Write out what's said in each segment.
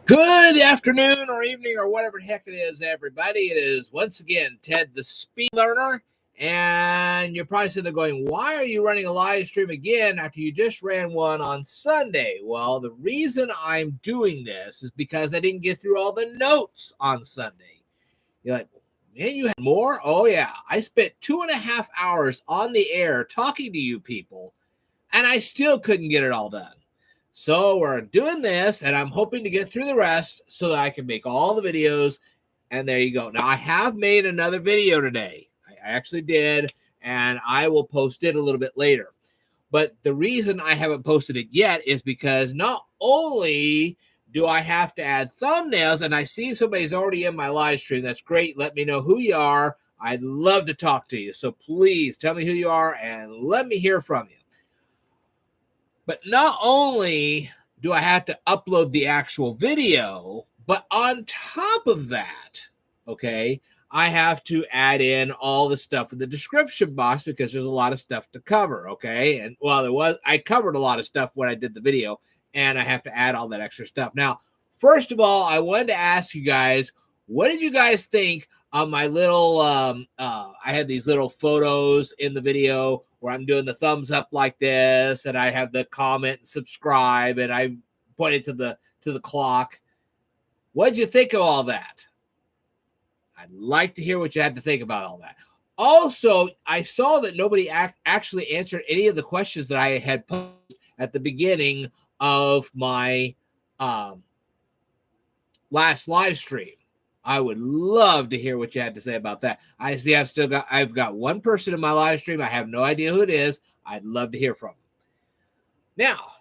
Good afternoon or evening or whatever the heck it is, everybody. It is once again Ted the Speed Learner. And you're probably sitting there going, why are you running a live stream again after you just ran one on Sunday? Well, the reason I'm doing this is because I didn't get through all the notes on Sunday. You're like, man, you had more? Oh, yeah. I spent 2.5 hours on the air talking to you people, and I still couldn't get it all done. So we're doing this, and I'm hoping to get through the rest so that I can make all the videos. And there you go. Now, I have made another video today. I actually did, and I will post it a little bit later. But the reason I haven't posted it yet is because not only do I have to add thumbnails, and I see somebody's already in my live stream. That's great. Let me know who you are. I'd love to talk to you. So please tell me who you are and let me hear from you. But not only do I have to upload the actual video, but on top of that, okay, I have to add in all the stuff in the description box because there's a lot of stuff to cover, okay? And well, I covered a lot of stuff when I did the video, and I have to add all that extra stuff. Now, first of all, I wanted to ask you guys, what did you guys think on my little, I had these little photos in the video where I'm doing the thumbs up like this, and I have the comment and subscribe, and I pointed to the clock. What did you think of all that? I'd like to hear what you had to think about all that. Also, I saw that nobody actually answered any of the questions that I had posed at the beginning of my last live stream. I would love to hear what you had to say about that. I see I've got one person in my live stream. I have no idea who it is. I'd love to hear from them. Now,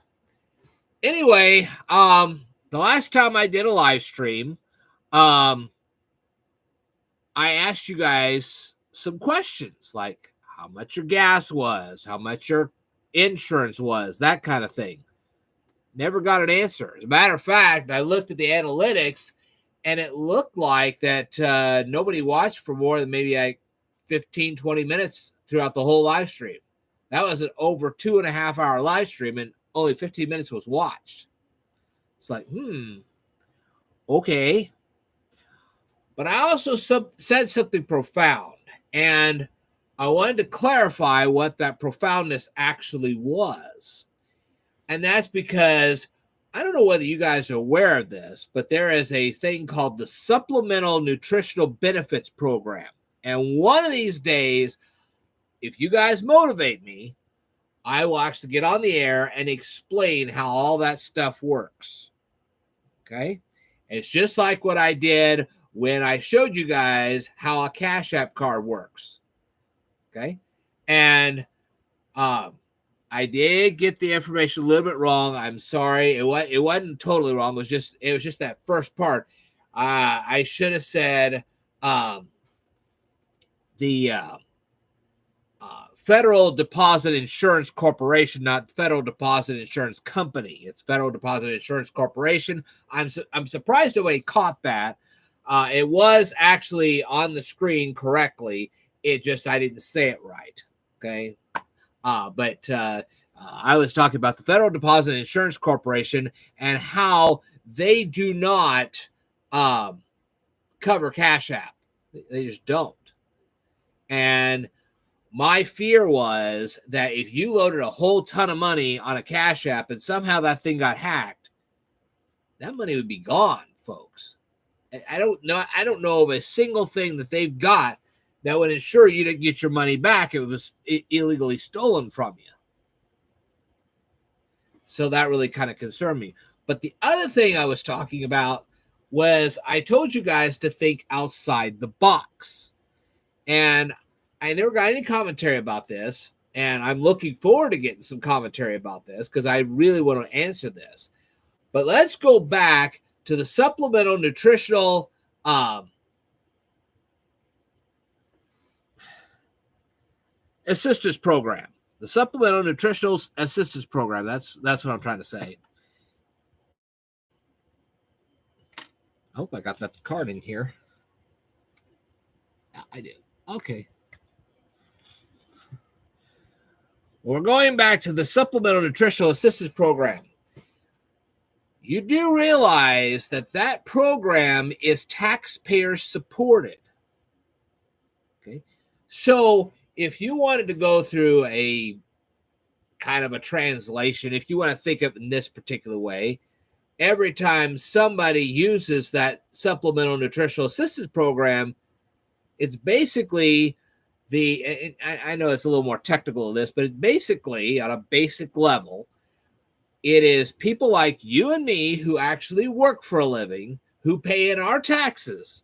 anyway, the last time I did a live stream, I asked you guys some questions like how much your gas was, how much your insurance was, that kind of thing. Never got an answer. As a matter of fact, I looked at the analytics, and it looked like that nobody watched for more than maybe like 15, 20 minutes throughout the whole live stream. That was an over 2.5 hour live stream, and only 15 minutes was watched. It's like, okay. But I also said something profound, and I wanted to clarify what that profoundness actually was. And that's because I don't know whether you guys are aware of this, but there is a thing called the Supplemental Nutritional Benefits Program. And one of these days, if you guys motivate me, I will actually get on the air and explain how all that stuff works. Okay? And it's just like what I did when I showed you guys how a Cash App card works. Okay? And I did get the information a little bit wrong. I'm sorry. It wasn't totally wrong. It was just that first part. I should have said the Federal Deposit Insurance Corporation, not Federal Deposit Insurance Company. It's Federal Deposit Insurance Corporation. I'm surprised nobody caught that. It was actually on the screen correctly. It just I didn't say it right. Okay. But I was talking about the Federal Deposit Insurance Corporation and how they do not cover Cash App. They just don't. And my fear was that if you loaded a whole ton of money on a Cash App and somehow that thing got hacked, that money would be gone, folks. I don't know of a single thing that they've got that would ensure you didn't get your money back if it was illegally stolen from you. So that really kind of concerned me. But the other thing I was talking about was I told you guys to think outside the box. And I never got any commentary about this. And I'm looking forward to getting some commentary about this because I really want to answer this. But let's go back to the Supplemental Nutritional Assistance Program. The Supplemental Nutritional Assistance Program. That's what I'm trying to say. I hope I got that card in here. I did. Okay. We're going back to the Supplemental Nutritional Assistance Program. you do realize that that program is taxpayer supported. Okay. So if you wanted to go through a kind of a translation, if you want to think of it in this particular way, every time somebody uses that supplemental nutritional assistance program, it's basically I know it's a little more technical than this, but it's basically on a basic level, it is people like you and me who actually work for a living, who pay in our taxes,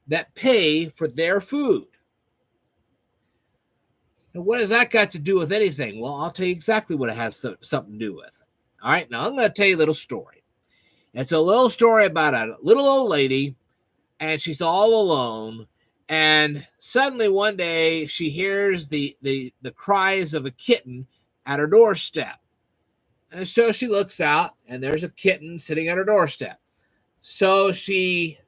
that pay for their food. And what has that got to do with anything? Well, I'll tell you exactly what it has something to do with. All right, now I'm going to tell you a little story. It's a little story about a little old lady, and she's all alone. And suddenly one day she hears the cries of a kitten at her doorstep. And so she looks out, and there's a kitten sitting at her doorstep. So she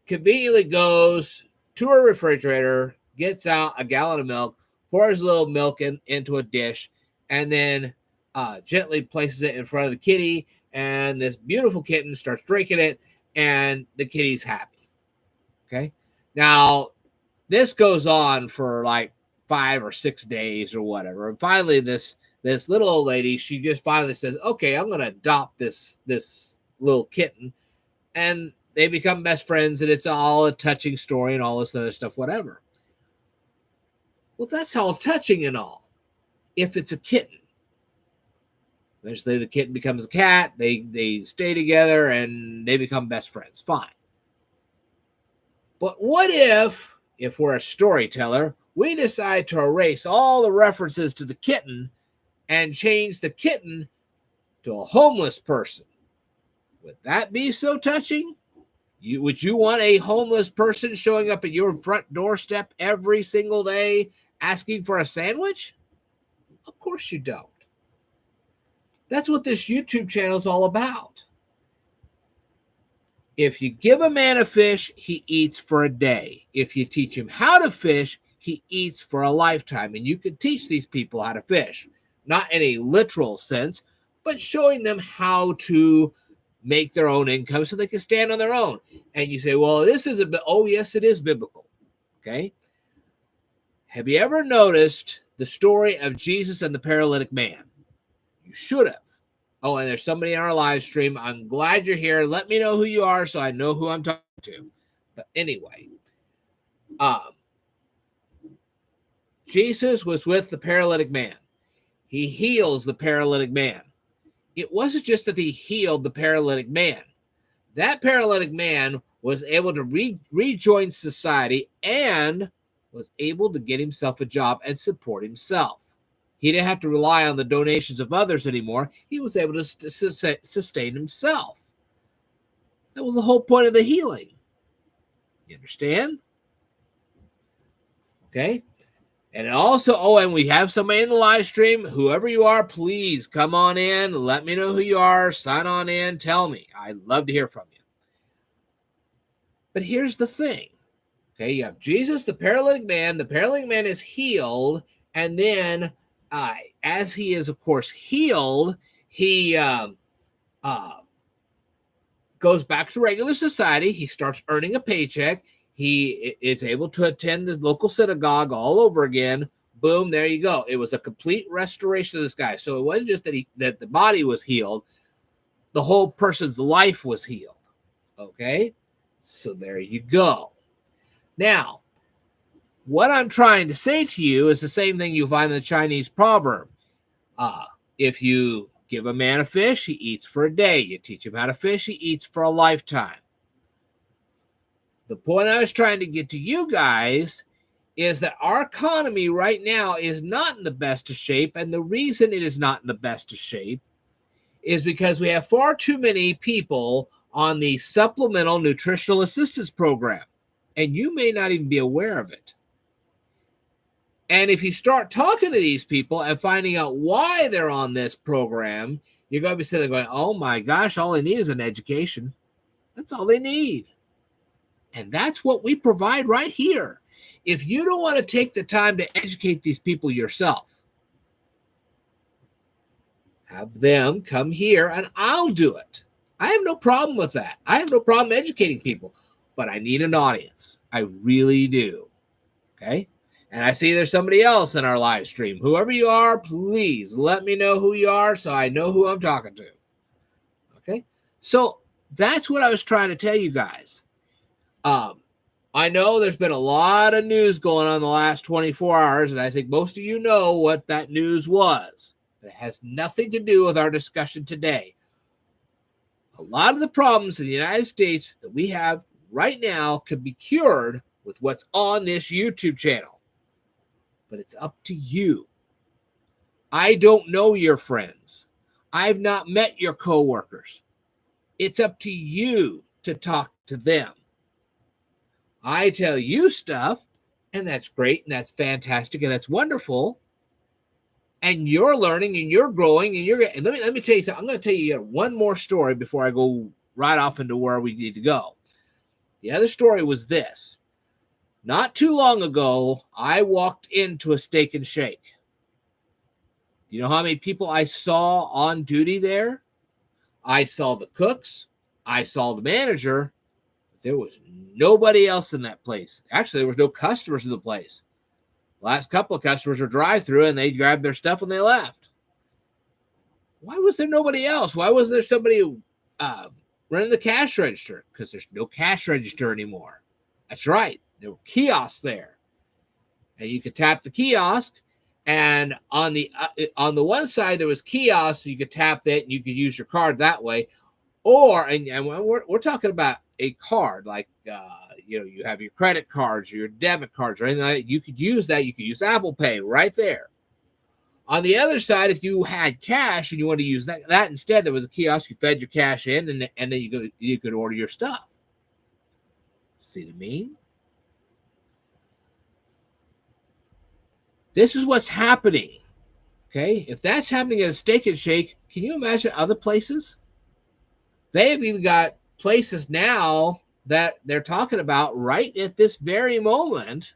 conveniently goes to her refrigerator, gets out a gallon of milk, pours a little milk into a dish, and then gently places it in front of the kitty. And this beautiful kitten starts drinking it, and the kitty's happy. Okay. Now, this goes on for like 5 or 6 days or whatever. And finally, this little old lady, she just finally says, okay, I'm going to adopt this little kitten. And they become best friends, and it's all a touching story and all this other stuff, whatever. Well, that's all touching and all, if it's a kitten. Eventually, the kitten becomes a cat. They stay together, and they become best friends. Fine. But what if we're a storyteller, we decide to erase all the references to the kitten and change the kitten to a homeless person? Would that be so touching? Would you want a homeless person showing up at your front doorstep every single day asking for a sandwich? Of course you don't. That's what this YouTube channel is all about. If you give a man a fish, he eats for a day. If you teach him how to fish, he eats for a lifetime. And you can teach these people how to fish, not in a literal sense, but showing them how to make their own income so they can stand on their own. And you say, well, this is oh, yes, it is biblical. Okay. Have you ever noticed the story of Jesus and the paralytic man? You should have. Oh, and there's somebody in our live stream. I'm glad you're here. Let me know who you are so I know who I'm talking to. But anyway, Jesus was with the paralytic man. He heals the paralytic man. It wasn't just that he healed the paralytic man. That paralytic man was able to rejoin society and was able to get himself a job and support himself. He didn't have to rely on the donations of others anymore. He was able to sustain himself. That was the whole point of the healing. You understand? Okay. And also, and we have somebody in the live stream. Whoever you are, please come on in. Let me know who you are. Sign on in. Tell me. I'd love to hear from you. But here's the thing. Okay, you have Jesus, the paralytic man. The paralytic man is healed. And then as he is, of course, healed, he goes back to regular society. He starts earning a paycheck. He is able to attend the local synagogue all over again. Boom, there you go. It was a complete restoration of this guy. So it wasn't just that the body was healed. The whole person's life was healed. Okay? So there you go. Now, what I'm trying to say to you is the same thing you find in the Chinese proverb. If you give a man a fish, he eats for a day. You teach him how to fish, he eats for a lifetime. The point I was trying to get to you guys is that our economy right now is not in the best of shape. And the reason it is not in the best of shape is because we have far too many people on the supplemental nutritional assistance program. And you may not even be aware of it. And if you start talking to these people and finding out why they're on this program, you're going to be sitting there going, oh my gosh, all they need is an education. That's all they need. And that's what we provide right here. If you don't want to take the time to educate these people yourself, have them come here and I'll do it. I have no problem with that. I have no problem educating people, but I need an audience. I really do. Okay. And I see there's somebody else in our live stream. Whoever you are, please let me know who you are so I know who I'm talking to. Okay. So that's what I was trying to tell you guys. I know there's been a lot of news going on the last 24 hours, and I think most of you know what that news was. It has nothing to do with our discussion today. A lot of the problems in the United States that we have right now can be cured with what's on this YouTube channel. But it's up to you. I don't know your friends. I've not met your coworkers. It's up to you to talk to them. I tell you stuff, and that's great, and that's fantastic, and that's wonderful. And you're learning, and you're growing, and let me tell you something. I'm going to tell you one more story before I go right off into where we need to go. The other story was this. Not too long ago, I walked into a Steak and Shake. Do you know how many people I saw on duty there? I saw the cooks. I saw the manager. There was nobody else in that place. Actually, there was no customers in the place. Last couple of customers were drive-through, and they grabbed their stuff and they left. Why was there nobody else? Why wasn't there somebody running the cash register? Because there's no cash register anymore. That's right. There were kiosks there, and you could tap the kiosk. And on the one side there was kiosks, so you could tap that, and you could use your card that way. Or and we're talking about a card like you have your credit cards or your debit cards or anything like that. You could use that. You could use Apple Pay right there. On the other side, if you had cash and you want to use that instead, there was a kiosk. You fed your cash in, and then you could order your stuff. See what I mean? This is what's happening. Okay, if that's happening at a Steak and Shake, can you imagine other places? They have even got places now that they're talking about right at this very moment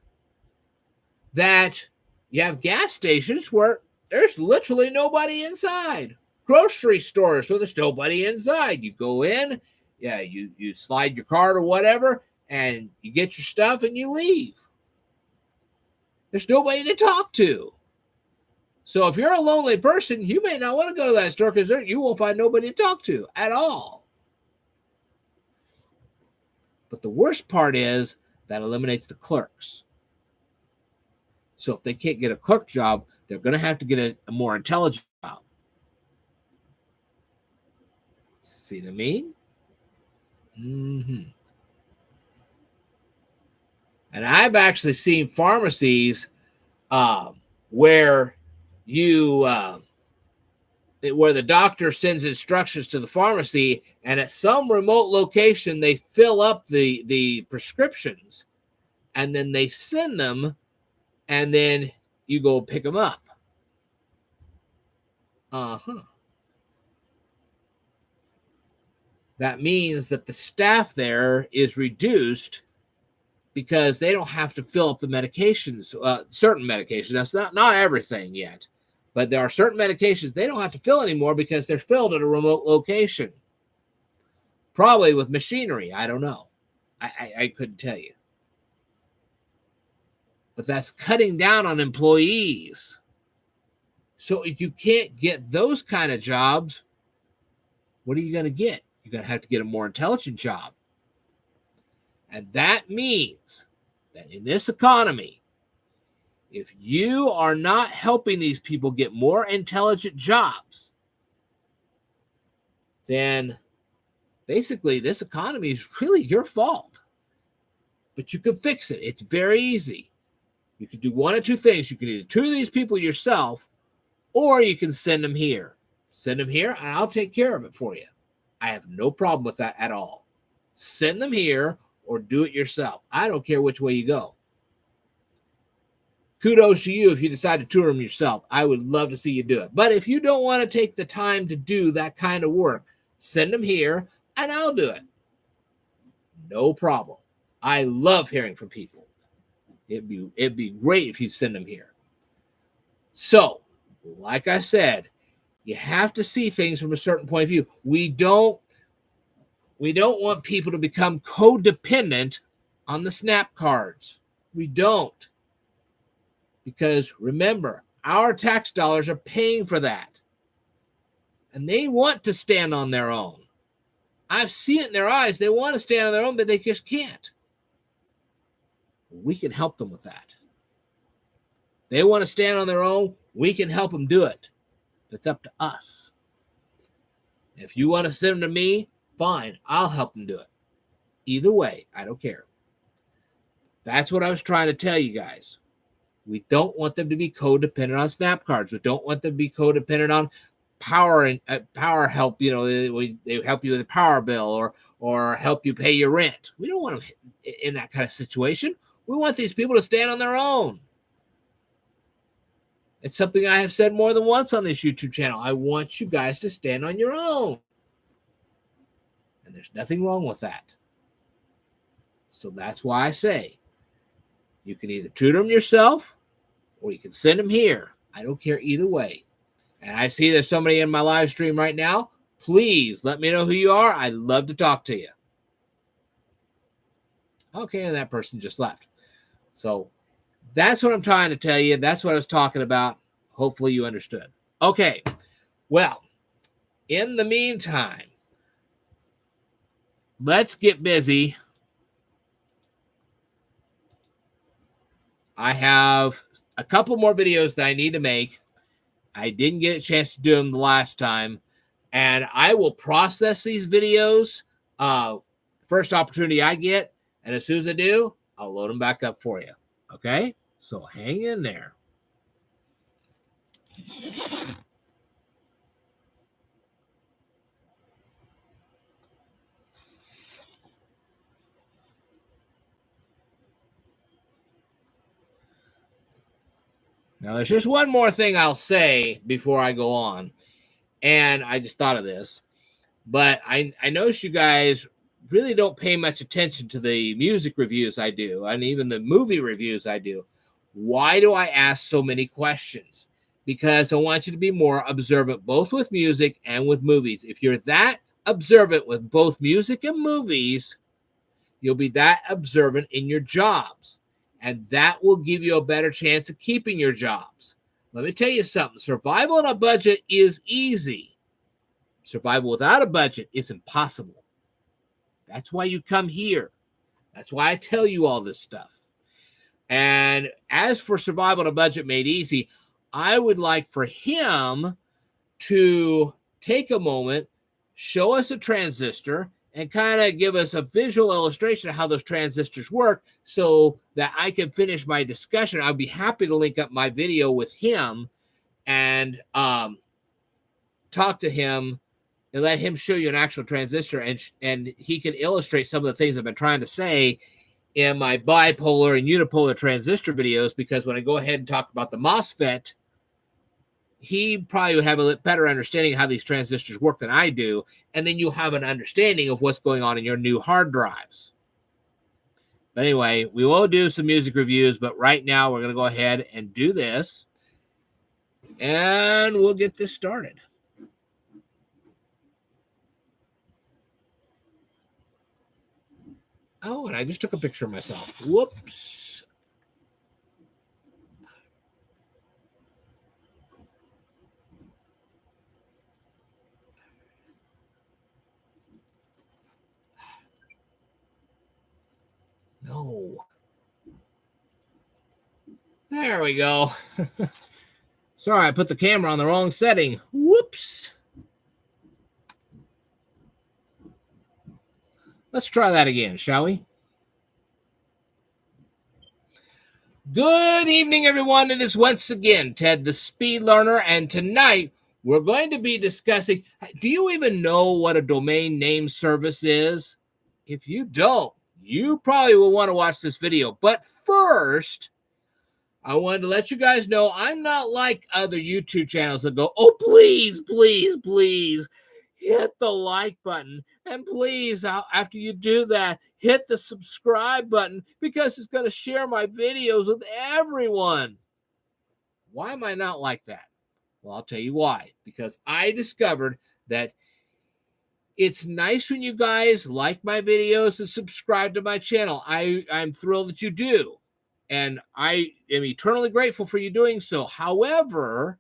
that you have gas stations where there's literally nobody inside. Grocery stores where there's nobody inside. You go in, you slide your card or whatever, and you get your stuff and you leave. There's nobody to talk to. So if you're a lonely person, you may not want to go to that store because you won't find nobody to talk to at all. But the worst part is that eliminates the clerks. So if they can't get a clerk job, they're going to have to get a more intelligent job. See what I mean? Mm-hmm. And I've actually seen pharmacies where where the doctor sends instructions to the pharmacy, and at some remote location, they fill up the prescriptions, and then they send them, and then you go pick them up. That means that the staff there is reduced because they don't have to fill up the medications, certain medications. That's not everything yet. But there are certain medications they don't have to fill anymore because they're filled at a remote location. Probably with machinery. I don't know. I couldn't tell you. But that's cutting down on employees. So if you can't get those kind of jobs, what are you going to get? You're going to have to get a more intelligent job. And that means that in this economy, if you are not helping these people get more intelligent jobs, then basically this economy is really your fault. But you can fix it. It's very easy. You can do one of two things. You can either tutor these people yourself, or you can send them here. Send them here, and I'll take care of it for you. I have no problem with that at all. Send them here or do it yourself. I don't care which way you go. Kudos to you if you decide to tour them yourself. I would love to see you do it. But if you don't want to take the time to do that kind of work, send them here and I'll do it. No problem. I love hearing from people. It'd be great if you send them here. So, like I said, you have to see things from a certain point of view. We don't We don't want people to become codependent on the SNAP cards. We don't. Because remember, our tax dollars are paying for that. And they want to stand on their own. I've seen it in their eyes. They want to stand on their own, but they just can't. We can help them with that. They want to stand on their own. We can help them do it. It's up to us. If you want to send them to me, fine. I'll help them do it. Either way, I don't care. That's what I was trying to tell you guys. We don't want them to be codependent on SNAP cards. We don't want them to be codependent on power and power help. You know, they help you with a power bill or help you pay your rent. We don't want them in that kind of situation. We want these people to stand on their own. It's something I have said more than once on this YouTube channel. I want you guys to stand on your own. And there's nothing wrong with that. So that's why I say you can either tutor them yourself or you can send them here. I don't care either way. And I see there's somebody in my live stream right now. Please let me know who you are. I'd love to talk to you. Okay, and that person just left. So that's what I'm trying to tell you. That's what I was talking about. Hopefully you understood. Okay, well, in the meantime, let's get busy. I have a couple more videos that I need to make. I didn't get a chance to do them the last time. And I will process these videos first opportunity I get. And as soon as I do, I'll load them back up for you. Okay? So hang in there. Now, there's just one more thing I'll say before I go on. And I just thought of this. But I noticed you guys really don't pay much attention to the music reviews I do and even the movie reviews I do. Why do I ask so many questions? Because I want you to be more observant, both with music and with movies. If you're that observant with both music and movies, you'll be that observant in your jobs. And that will give you a better chance of keeping your jobs. Let me tell you something. Survival on a budget is easy. Survival without a budget is impossible. That's why you come here. That's why I tell you all this stuff. And as for Survival on a Budget Made Easy, I would like for him to take a moment, show us a transistor, and kind of give us a visual illustration of how those transistors work so that I can finish my discussion. I'd be happy to link up my video with him and talk to him and let him show you an actual transistor, and he can illustrate some of the things I've been trying to say in my bipolar and unipolar transistor videos, because when I go ahead and talk about the MOSFET, he probably will have a better understanding of how these transistors work than I do, and then you'll have an understanding of what's going on in your new hard drives. But anyway, we will do some music reviews, but right now we're going to go ahead and do this, and we'll get this started. Oh, and I just took a picture of myself. Whoops. No. There we go. Sorry, I put the camera on the wrong setting. Whoops. Let's try that again, shall we? Good evening, everyone. It is once again Ted the Speed Learner, and tonight we're going to be discussing, do you even know what a domain name service is? If you don't, you probably will want to watch this video. But first, I wanted to let you guys know I'm not like other YouTube channels that go, oh, please, please, please, hit the like button. And please, after you do that, hit the subscribe button, because it's going to share my videos with everyone. Why am I not like that? Well, I'll tell you why. Because I discovered that It's nice when you guys like my videos and subscribe to my channel. I'm thrilled that you do. And I am eternally grateful for you doing so. However,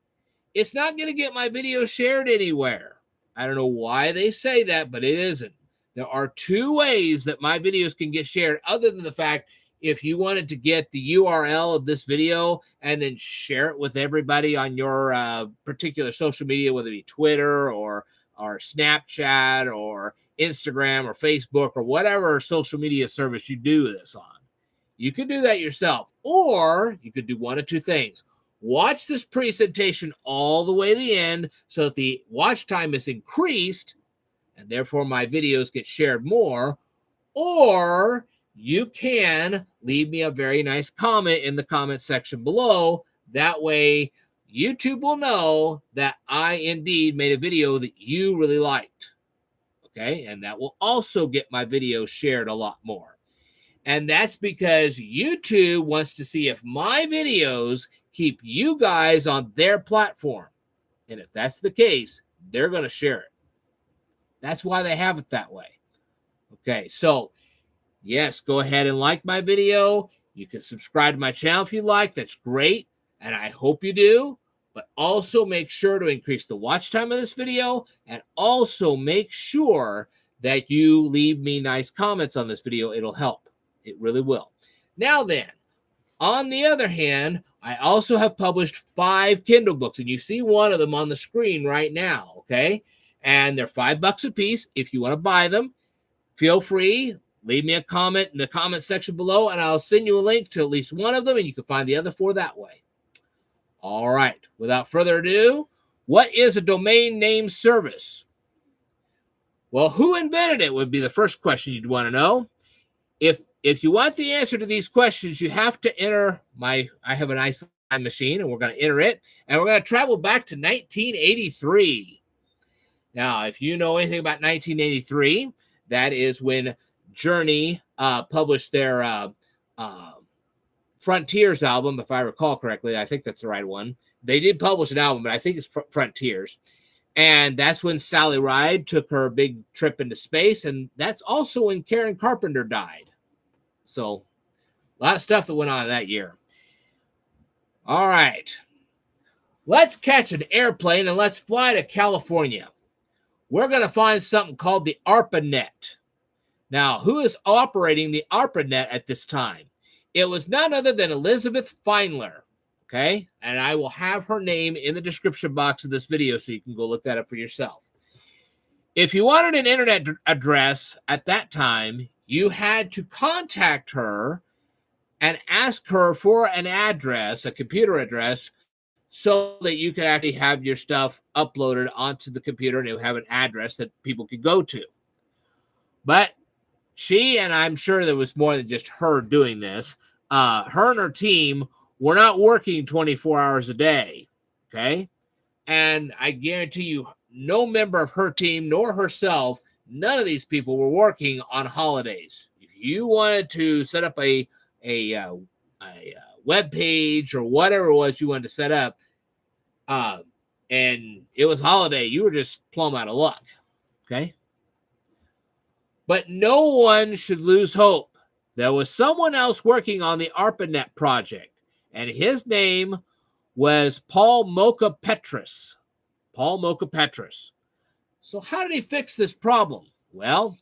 it's not going to get my video shared anywhere. I don't know why they say that, but it isn't. There are two ways that my videos can get shared, other than the fact if you wanted to get the URL of this video and then share it with everybody on your particular social media, whether it be Twitter or Snapchat or Instagram or Facebook or whatever social media service you do this on. You could do that yourself, or you could do one of two things. Watch this presentation all the way to the end so that the watch time is increased and therefore my videos get shared more, or you can leave me a very nice comment in the comment section below. That way, YouTube will know that I indeed made a video that you really liked. Okay, and that will also get my video shared a lot more. And that's because YouTube wants to see if my videos keep you guys on their platform. And if that's the case, they're going to share it. That's why they have it that way. Okay, so yes, go ahead and like my video. You can subscribe to my channel if you like. That's great. And I hope you do. But also make sure to increase the watch time of this video. And also make sure that you leave me nice comments on this video. It'll help. It really will. Now then, on the other hand, I also have published 5 Kindle books. And you see one of them on the screen right now. Okay. And they're $5 a piece. If you want to buy them, feel free. Leave me a comment in the comment section below, and I'll send you a link to at least one of them, and you can find the other 4 that way. All right. Without further ado, what is a domain name service? Well, who invented it would be the first question you'd want to know. If you want the answer to these questions, you have to enter I have an nice time machine, and we're going to enter it, and we're going to travel back to 1983. Now, if you know anything about 1983, that is when Journey published their Frontiers album, if I recall correctly. I think that's the right one. They did publish an album, but I think it's Frontiers. And that's when Sally Ride took her big trip into space. And that's also when Karen Carpenter died. So a lot of stuff that went on that year. All right. Let's catch an airplane and let's fly to California. We're going to find something called the ARPANET. Now, who is operating the ARPANET at this time? It was none other than Elizabeth Feinler, okay? And I will have her name in the description box of this video so you can go look that up for yourself. If you wanted an internet address at that time, you had to contact her and ask her for an address, a computer address, so that you could actually have your stuff uploaded onto the computer and it would have an address that people could go to. But she, and I'm sure there was more than just her doing this, her and her team were not working 24 hours a day, okay? And I guarantee you, no member of her team nor herself, none of these people were working on holidays. If you wanted to set up a web page or whatever it was you wanted to set up, and it was holiday, you were just plumb out of luck, okay? But no one should lose hope. There was someone else working on the ARPANET project, and his name was Paul Mocha-Petras. Paul Mocha-Petras. So how did he fix this problem? Well,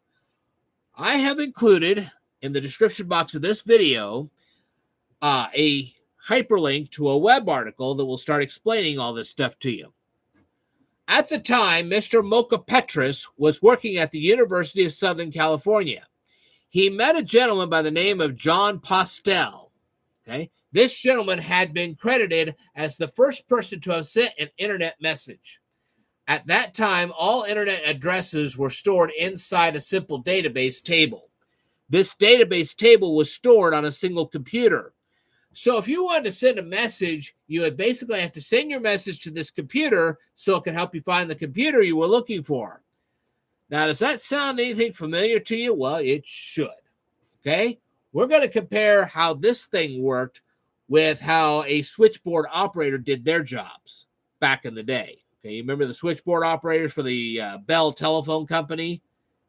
I have included in the description box of this video a hyperlink to a web article that will start explaining all this stuff to you. At the time, Mr. Mocha-Petras was working at the University of Southern California. He met a gentleman by the name of John Postel. Okay? This gentleman had been credited as the first person to have sent an internet message. At that time, all internet addresses were stored inside a simple database table. This database table was stored on a single computer. So if you wanted to send a message, you would basically have to send your message to this computer so it could help you find the computer you were looking for. Now, does that sound anything familiar to you? Well, it should. Okay? We're going to compare how this thing worked with how a switchboard operator did their jobs back in the day. Okay, you remember the switchboard operators for the Bell Telephone Company?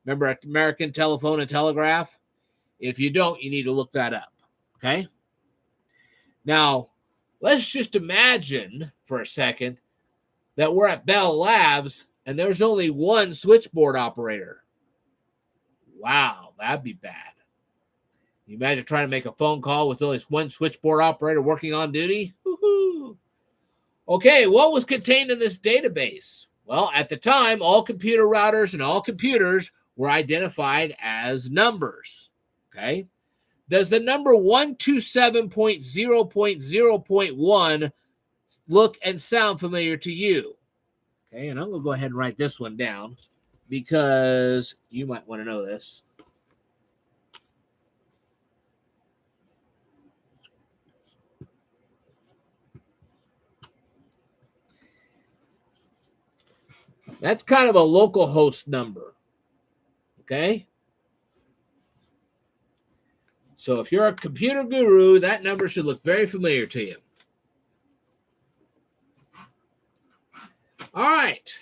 Remember American Telephone and Telegraph? If you don't, you need to look that up. Okay? Now, let's just imagine for a second that we're at Bell Labs and there's only one switchboard operator. Wow, that'd be bad. You imagine trying to make a phone call with only one switchboard operator working on duty? Woo-hoo. Okay, what was contained in this database? Well, at the time, all computer routers and all computers were identified as numbers. Okay? Does the number 127.0.0.1 look and sound familiar to you? Okay, and I'm going to go ahead and write this one down because you might want to know this. That's kind of a local host number. Okay? So if you're a computer guru, that number should look very familiar to you. All right.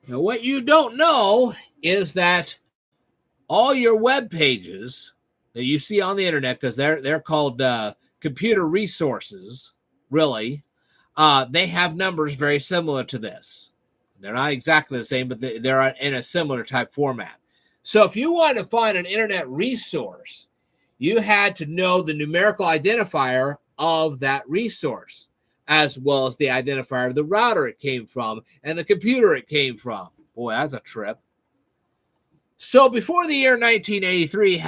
Now, what you don't know is that all your web pages that you see on the internet, because they're called computer resources, really, they have numbers very similar to this. They're not exactly the same, but they're in a similar type format. So if you wanted to find an internet resource, you had to know the numerical identifier of that resource, as well as the identifier of the router it came from and the computer it came from. Boy, that's a trip. So before the year 1983,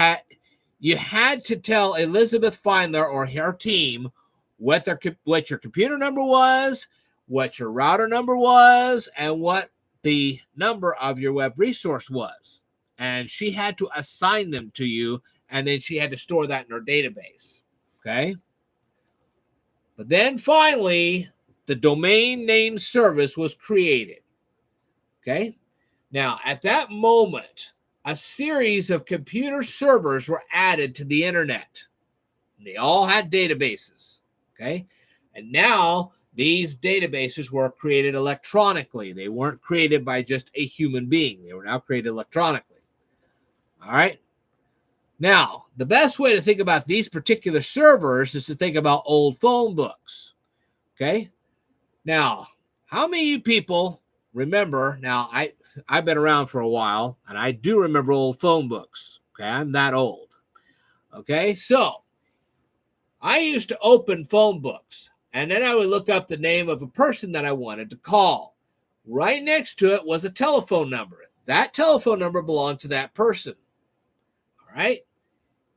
you had to tell Elizabeth Feindler or her team what your computer number was, what your router number was, and what the number of your web resource was. And she had to assign them to you, and then she had to store that in her database. Okay? But then finally, the domain name service was created. Okay? Now, at that moment, a series of computer servers were added to the internet. They all had databases. Okay? And now these databases were created electronically. They weren't created by just a human being. They were now created electronically. All right? Now, the best way to think about these particular servers is to think about old phone books. Okay? Now, how many of you people remember? Now, I've been around for a while, and I do remember old phone books. Okay? I'm that old. Okay? So, I used to open phone books, and then I would look up the name of a person that I wanted to call. Right next to it was a telephone number. That telephone number belonged to that person. All right?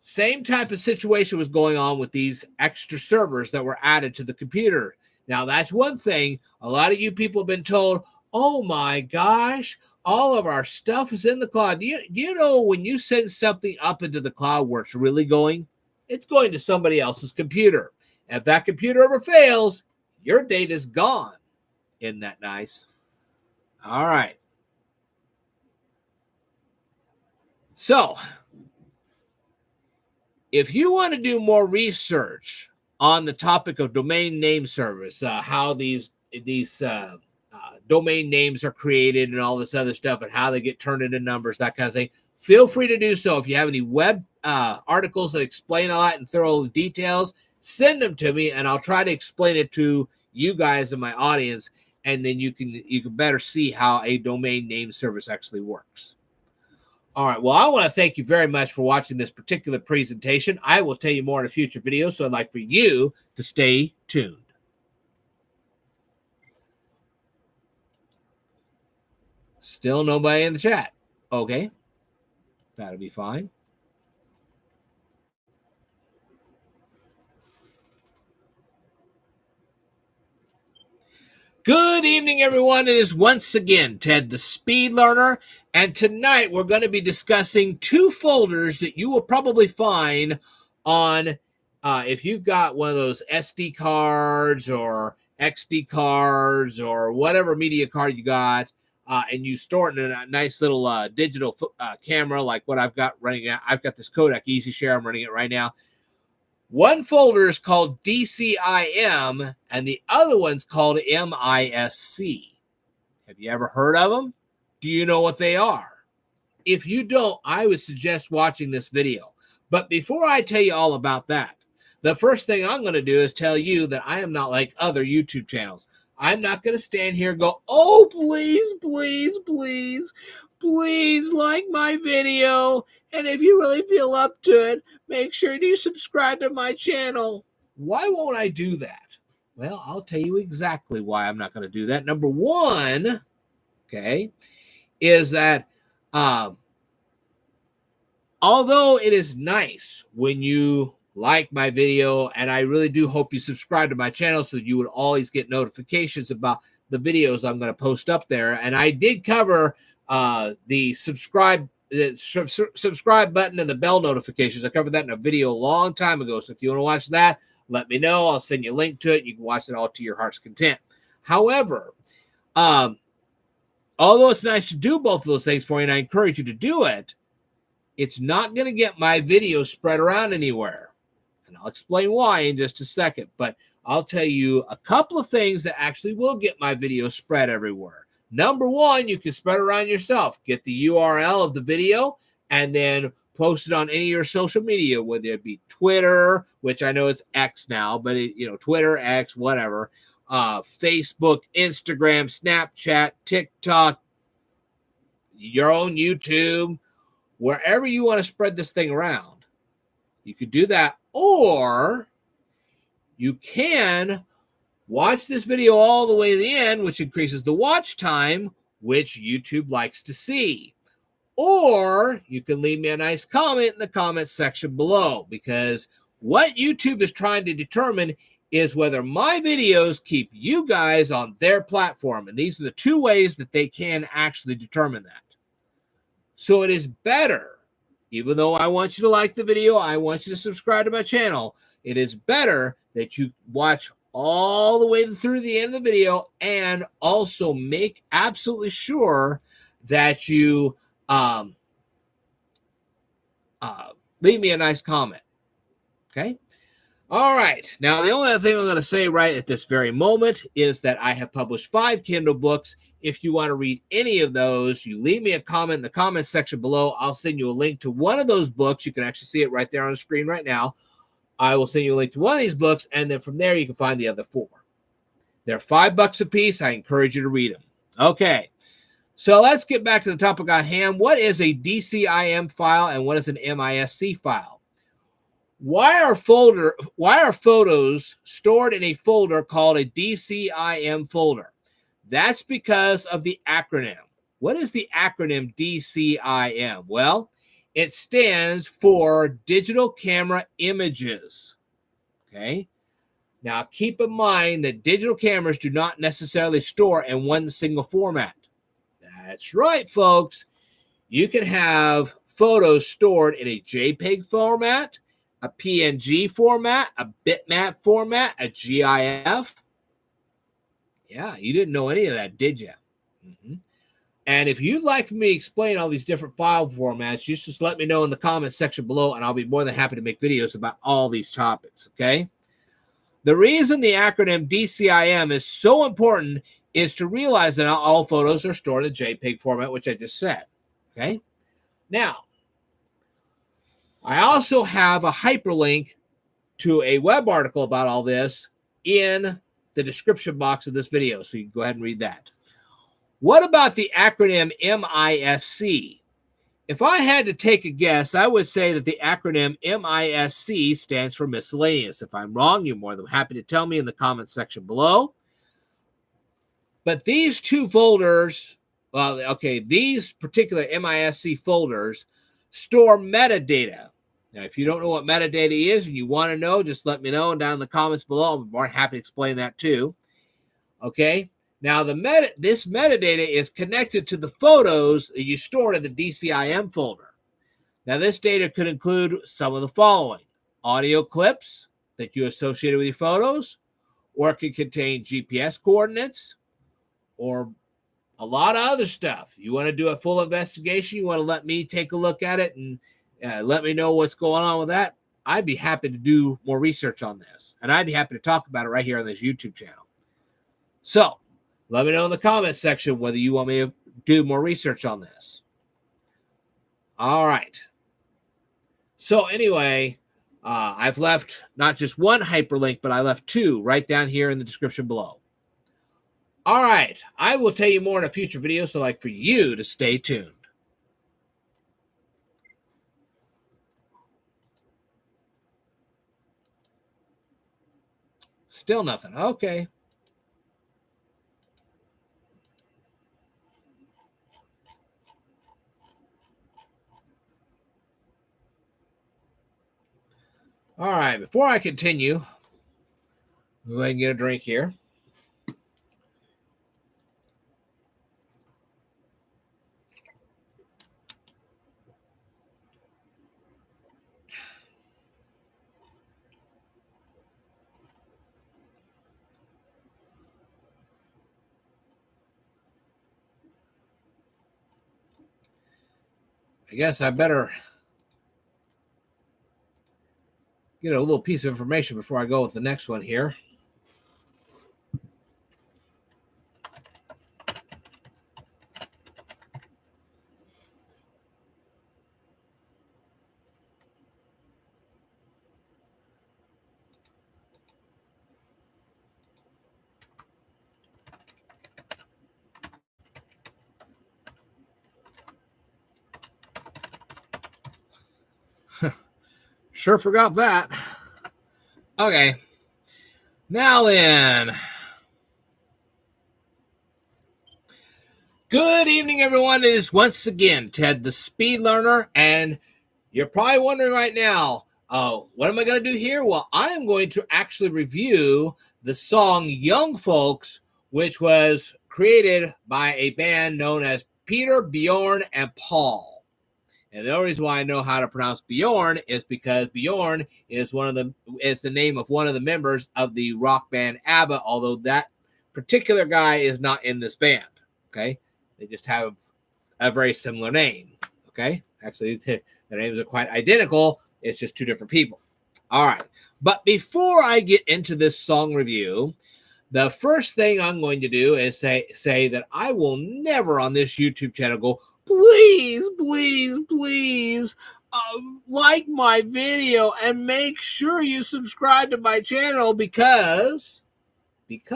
Same type of situation was going on with these extra servers that were added to the computer. Now, that's one thing. A lot of you people have been told, oh my gosh, all of our stuff is in the cloud. Do you know when you send something up into the cloud where it's really going? It's going to somebody else's computer. And if that computer ever fails, your data's gone. Isn't that nice? All right. So, if you want to do more research on the topic of domain name service, how these domain names are created and all this other stuff and how they get turned into numbers, that kind of thing, feel free to do so. If you have any web articles that explain all that and thorough details, send them to me and I'll try to explain it to you guys in my audience, and then you can better see how a domain name service actually works. All right. Well, I want to thank you very much for watching this particular presentation. I will tell you more in a future video, so I'd like for you to stay tuned. Still nobody in the chat. Okay. That'll be fine. Good evening, everyone. It is once again Ted the Speed Learner, and tonight we're going to be discussing two folders that you will probably find on if you've got one of those SD cards or XD cards or whatever media card you got, and you store it in a nice little digital camera like what I've got running out. I've got this Kodak EasyShare. I'm running it right now. One folder is called DCIM, and the other one's called MISC. Have you ever heard of them? Do you know what they are? If you don't, I would suggest watching this video. But before I tell you all about that, the first thing I'm going to do is tell you that I am not like other YouTube channels. I'm not going to stand here and go, oh, please, please, please, please like my video. And if you really feel up to it, make sure you subscribe to my channel. Why won't I do that? Well, I'll tell you exactly why I'm not going to do that. Number one, okay, is that although it is nice when you like my video, and I really do hope you subscribe to my channel so you would always get notifications about the videos I'm going to post up there. And I did cover the subscribe button and the bell notifications. I covered that in a video a long time ago. So if you want to watch that, let me know. I'll send you a link to it. You can watch it all to your heart's content. However, although it's nice to do both of those things for you, and I encourage you to do it, it's not going to get my video spread around anywhere. And I'll explain why in just a second. But I'll tell you a couple of things that actually will get my video spread everywhere. Number one, you can spread around yourself. Get the URL of the video and then post it on any of your social media, whether it be Twitter, which I know it's X now, but Twitter, X, whatever, Facebook, Instagram, Snapchat, TikTok, your own YouTube, wherever you want to spread this thing around. You could do that, or you can watch this video all the way to the end, which increases the watch time, which YouTube likes to see. Or you can leave me a nice comment in the comment section below, because what YouTube is trying to determine is whether my videos keep you guys on their platform. And these are the two ways that they can actually determine that. So it is better, even though I want you to like the video, I want you to subscribe to my channel, it is better that you watch all the way through the end of the video and also make absolutely sure that you leave me a nice comment. Okay? All right. Now, the only other thing I'm going to say right at this very moment is that I have published 5 Kindle books. If you want to read any of those, you leave me a comment in the comment section below. I'll send you a link to one of those books. You can actually see it right there on the screen right now. I will send you a link to one of these books, and then from there you can find the other 4. They're $5 a piece. I encourage you to read them. Okay. So let's get back to the topic on hand. What is a DCIM file and what is an MISC file? Why are photos stored in a folder called a DCIM folder? That's because of the acronym. What is the acronym DCIM? Well, it stands for Digital Camera Images. Okay. Now, keep in mind that digital cameras do not necessarily store in one single format. That's right, folks. You can have photos stored in a JPEG format, a PNG format, a bitmap format, a GIF. Yeah, you didn't know any of that, did you? Mm-hmm. And if you'd like for me to explain all these different file formats, you just let me know in the comment section below, and I'll be more than happy to make videos about all these topics, okay? The reason the acronym DCIM is so important is to realize that not all photos are stored in JPEG format, which I just said, okay? Now, I also have a hyperlink to a web article about all this in the description box of this video, so you can go ahead and read that. What about the acronym MISC? If I had to take a guess, I would say that the acronym MISC stands for miscellaneous. If I'm wrong, you're more than happy to tell me in the comment section below. But these two folders, these particular MISC folders store metadata. Now, if you don't know what metadata is and you want to know, just let me know down in the comments below. I'm more happy to explain that too. Okay. Now, this metadata is connected to the photos that you stored in the DCIM folder. Now, this data could include some of the following: audio clips that you associated with your photos, or it could contain GPS coordinates, or a lot of other stuff. You want to do a full investigation, you want to let me take a look at it and let me know what's going on with that, I'd be happy to do more research on this. And I'd be happy to talk about it right here on this YouTube channel. So Let me know in the comments section whether you want me to do more research on this. All right. So anyway, I've left not just one hyperlink, but I left two right down here in the description below. All right. I will tell you more in a future video, so I'd like for you to stay tuned. Still nothing. Okay. All right. Before I continue, go ahead and get a drink here. I guess I better get a little piece of information before I go with the next one here. Sure forgot that. Okay. Now then. Good evening, everyone. It is once again Ted the Speed Learner, and you're probably wondering right now, what am I going to do here? Well, I am going to actually review the song Young Folks, which was created by a band known as Peter, Bjorn, and Paul. And the only reason why I know how to pronounce Bjorn is because Bjorn is the name of one of the members of the rock band ABBA, although that particular guy is not in this band. Okay, they just have a very similar name. Okay, actually, their names are quite identical. It's just two different people. All right, but before I get into this song review, the first thing I'm going to do is say that I will never on this YouTube channel go, please, please, please, like my video and make sure you subscribe to my channel because it's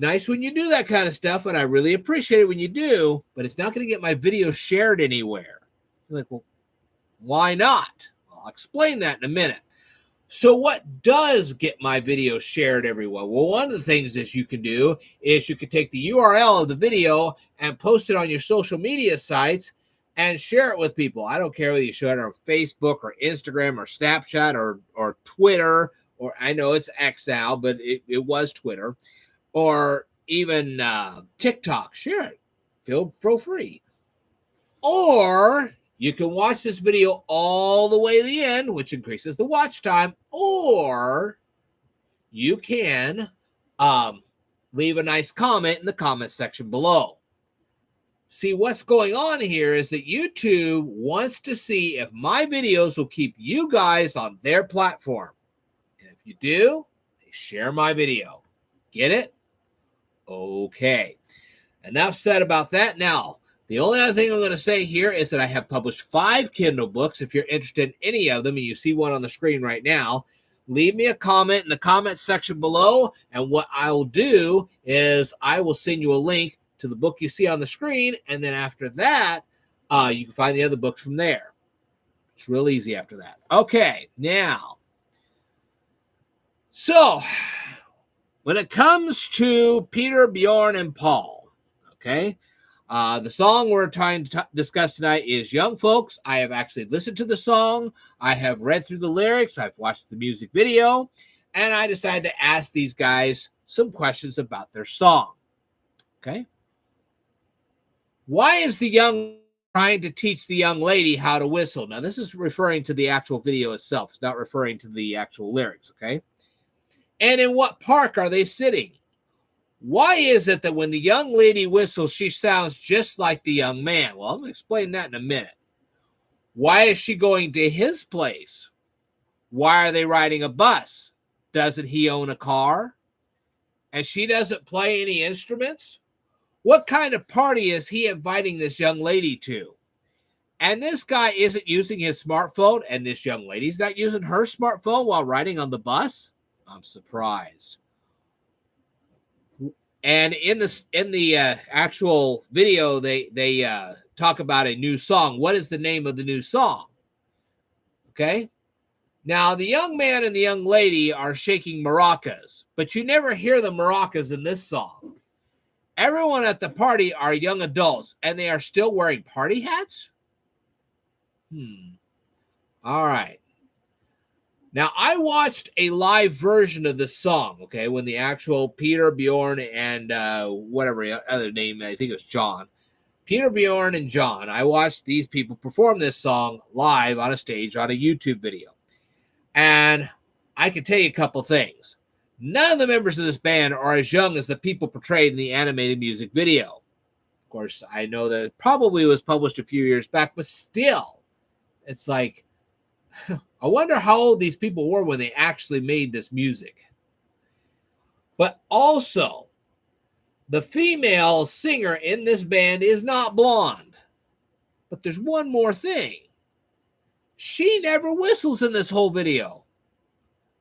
nice when you do that kind of stuff, and I really appreciate it when you do, but it's not going to get my video shared anywhere. You're like, well, why not? I'll explain that in a minute. So what does get my video shared everywhere? Well, one of the things that you can do is you can take the URL of the video and post it on your social media sites and share it with people. I don't care whether you share it on Facebook or Instagram or Snapchat or Twitter, or I know it's X now, but it was Twitter, or even TikTok. Share it. Feel free. Or you can watch this video all the way to the end, which increases the watch time, or you can leave a nice comment in the comment section below. See, what's going on here is that YouTube wants to see if my videos will keep you guys on their platform. And if you do, they share my video. Get it? Okay. Enough said about that. Now, the only other thing I'm going to say here is that I have published 5 Kindle books. If you're interested in any of them, and you see one on the screen right now, leave me a comment in the comment section below. And what I will do is I will send you a link to the book you see on the screen. And then after that, you can find the other books from there. It's real easy after that. Okay, now. So, when it comes to Peter, Bjorn, and Paul, okay, the song we're trying to discuss tonight is Young Folks. I have actually listened to the song. I have read through the lyrics. I've watched the music video. And I decided to ask these guys some questions about their song. Okay. Why is the young trying to teach the young lady how to whistle? Now, this is referring to the actual video itself. It's not referring to the actual lyrics. Okay. And in what park are they sitting? Why is it that when the young lady whistles, she sounds just like the young man? Well, I'm going to explain that in a minute. Why is she going to his place? Why are they riding a bus? Doesn't he own a car? and she doesn't play any instruments? What kind of party is he inviting this young lady to? And this guy isn't using his smartphone, and this young lady's not using her smartphone while riding on the bus? I'm surprised. And in the actual video, they talk about a new song. What is the name of the new song? Okay. Now, the young man and the young lady are shaking maracas, but you never hear the maracas in this song. Everyone at the party are young adults, and they are still wearing party hats? All right. Now, I watched a live version of this song, okay, when the actual Peter, Bjorn, and whatever other name, I think it was John. Peter, Bjorn, and John, I watched these people perform this song live on a stage on a YouTube video. And I can tell you a couple things. None of the members of this band are as young as the people portrayed in the animated music video. Of course, I know that it probably was published a few years back, but still, it's like, I wonder how old these people were when they actually made this music. But also, the female singer in this band is not blonde. But there's one more thing. She never whistles in this whole video.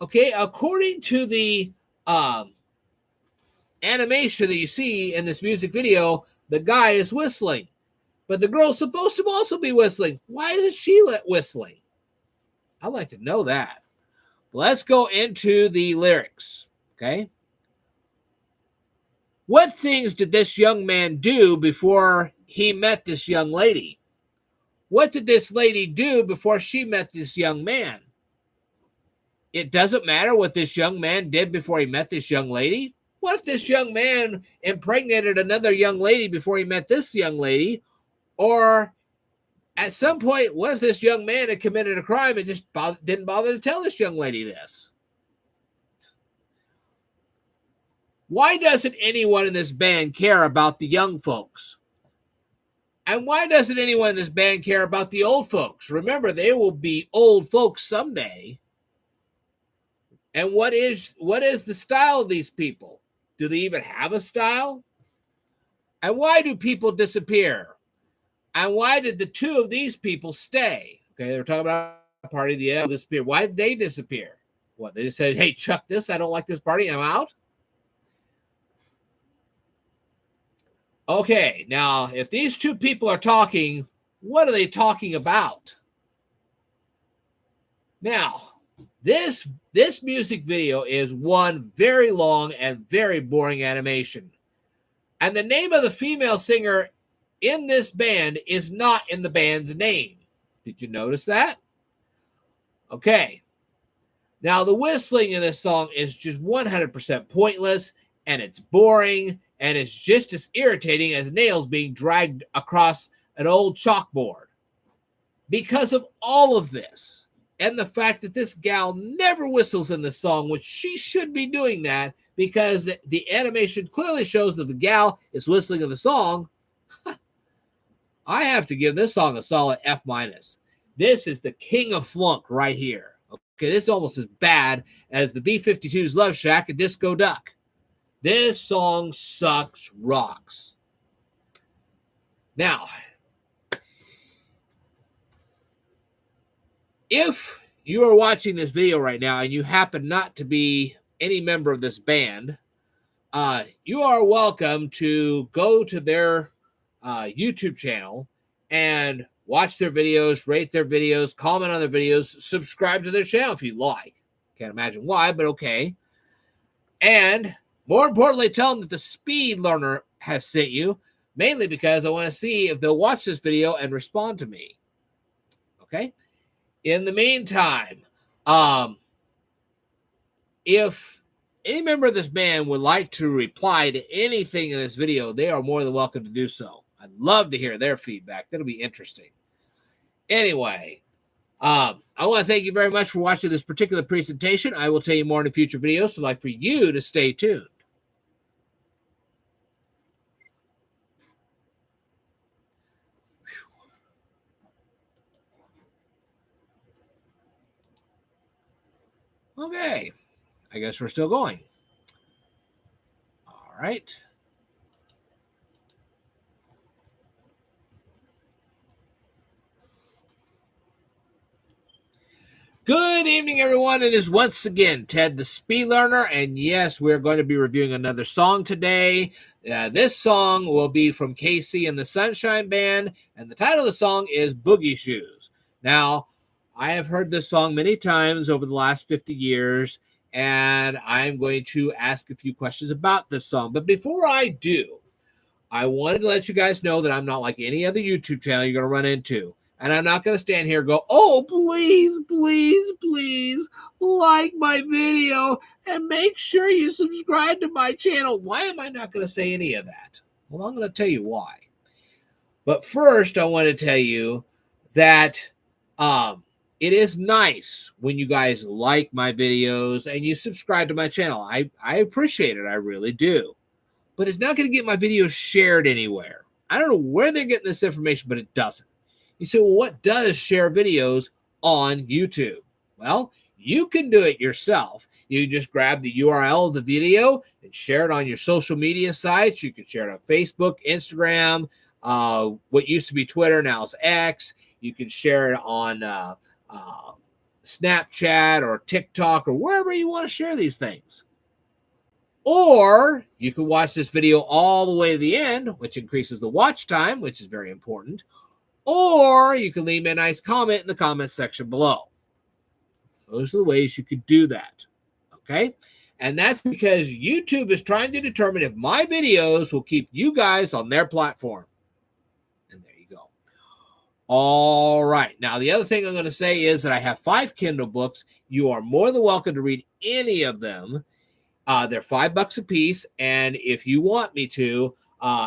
Okay, according to the animation that you see in this music video, the guy is whistling. But the girl's supposed to also be whistling. Why isn't she whistling? I'd like to know that. Let's go into the lyrics, okay? What things did this young man do before he met this young lady? What did this lady do before she met this young man? It doesn't matter what this young man did before he met this young lady. What if this young man impregnated another young lady before he met this young lady? Or at some point, what if this young man had committed a crime and just didn't bother to tell this young lady this? Why doesn't anyone in this band care about the young folks? And why doesn't anyone in this band care about the old folks? Remember, they will be old folks someday. And what is the style of these people? Do they even have a style? And why do people disappear? And why did the two of these people stay? Okay, they were talking about a party, the end disappear. Why did they disappear? What, they just said, hey, chuck this, I don't like this party, I'm out? Okay, now, if these two people are talking, what are they talking about? Now, this music video is one very long and very boring animation. And the name of the female singer in this band is not in the band's name. Did you notice that? Okay. Now, the whistling in this song is just 100% pointless, and it's boring, and it's just as irritating as nails being dragged across an old chalkboard. Because of all of this, and the fact that this gal never whistles in the song, which she should be doing that, because the animation clearly shows that the gal is whistling in the song, I have to give this song a solid F-. This is the king of flunk right here. Okay, this is almost as bad as the B-52's Love Shack and Disco Duck. This song sucks rocks. Now, if you are watching this video right now and you happen not to be any member of this band, you are welcome to go to their YouTube channel and watch their videos, rate their videos, comment on their videos, subscribe to their channel if you like. Can't imagine why, but okay. And more importantly, tell them that the Speed Learner has sent you, mainly because I want to see if they'll watch this video and respond to me. Okay? In the meantime, if any member of this band would like to reply to anything in this video, they are more than welcome to do so. I'd love to hear their feedback. That'll be interesting. Anyway, I want to thank you very much for watching this particular presentation. I will tell you more in a future video, so I'd like for you to stay tuned. Okay, I guess we're still going. right. Good evening, everyone. It is once again Ted the Speed Learner, and yes, we're going to be reviewing another song today. This song will be from KC and the Sunshine Band, and the title of the song is Boogie Shoes. Now, I have heard this song many times over the last 50 years, and I'm going to ask a few questions about this song. But before I do, I wanted to let you guys know that I'm not like any other YouTube channel you're going to run into. And I'm not going to stand here and go, oh, please, please, please like my video and make sure you subscribe to my channel. Why am I not going to say any of that? Well, I'm going to tell you why. But first, I want to tell you that it is nice when you guys like my videos and you subscribe to my channel. I appreciate it. I really do. But it's not going to get my videos shared anywhere. I don't know where they're getting this information, but it doesn't. You say, well, what does share videos on YouTube? Well, you can do it yourself. You just grab the URL of the video and share it on your social media sites. You can share it on Facebook, Instagram, what used to be Twitter, now is X. You can share it on Snapchat or TikTok or wherever you want to share these things. Or you can watch this video all the way to the end, which increases the watch time, which is very important. Or you can leave me a nice comment in the comment section below. Those are the ways you could do that. Okay? And that's because YouTube is trying to determine if my videos will keep you guys on their platform. And there you go. All right. Now, the other thing I'm going to say is that I have 5 Kindle books. You are more than welcome to read any of them. They're $5 a piece. And if you want me to,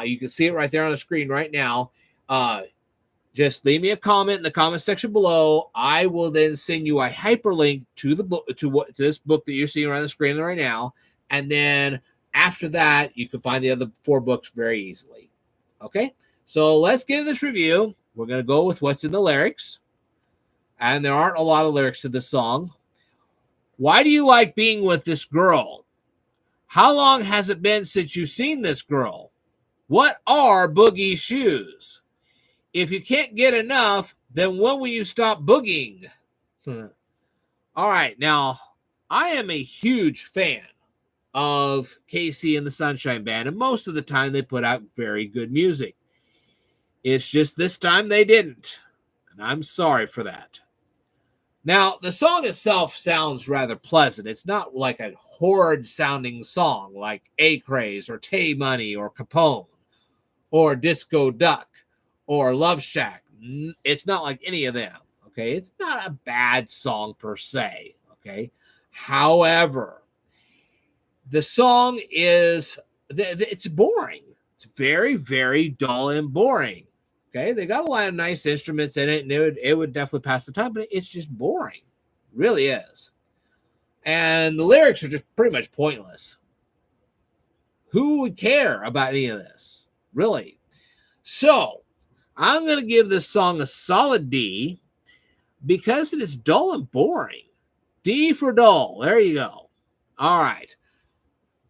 you can see it right there on the screen right now. Just leave me a comment in the comment section below. I will then send you a hyperlink to the book, to this book that you're seeing on the screen right now. And then after that, you can find the other 4 books very easily. Okay, so let's get into this review. We're going to go with what's in the lyrics. And there aren't a lot of lyrics to this song. Why do you like being with this girl? How long has it been since you've seen this girl? What are boogie shoes? If you can't get enough, then when will you stop boogieing? All right, now, I am a huge fan of KC and the Sunshine Band, and most of the time they put out very good music. It's just this time they didn't, and I'm sorry for that. Now, the song itself sounds rather pleasant. It's not like a horrid-sounding song like A-Craze or Tay Money or Capone or Disco Duck or Love Shack. It's not like any of them, okay? It's not a bad song per se, okay? However, the song is, it's boring. It's very, very dull and boring, okay? They got a lot of nice instruments in it, and it would definitely pass the time, but it's just boring. It really is. And the lyrics are just pretty much pointless. Who would care about any of this? Really? So, I'm going to give this song a solid D because it is dull and boring. D for dull. There you go. All right.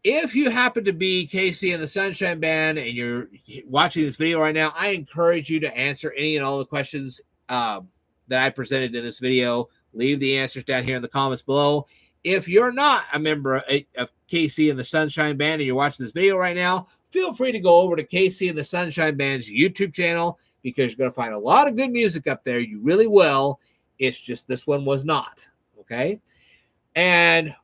If you happen to be KC and the Sunshine Band and you're watching this video right now, I encourage you to answer any and all the questions that I presented in this video. Leave the answers down here in the comments below. If you're not a member of KC and the Sunshine Band and you're watching this video right now, feel free to go over to KC and the Sunshine Band's YouTube channel, because you're going to find a lot of good music up there. You really will. It's just this one was not, okay? And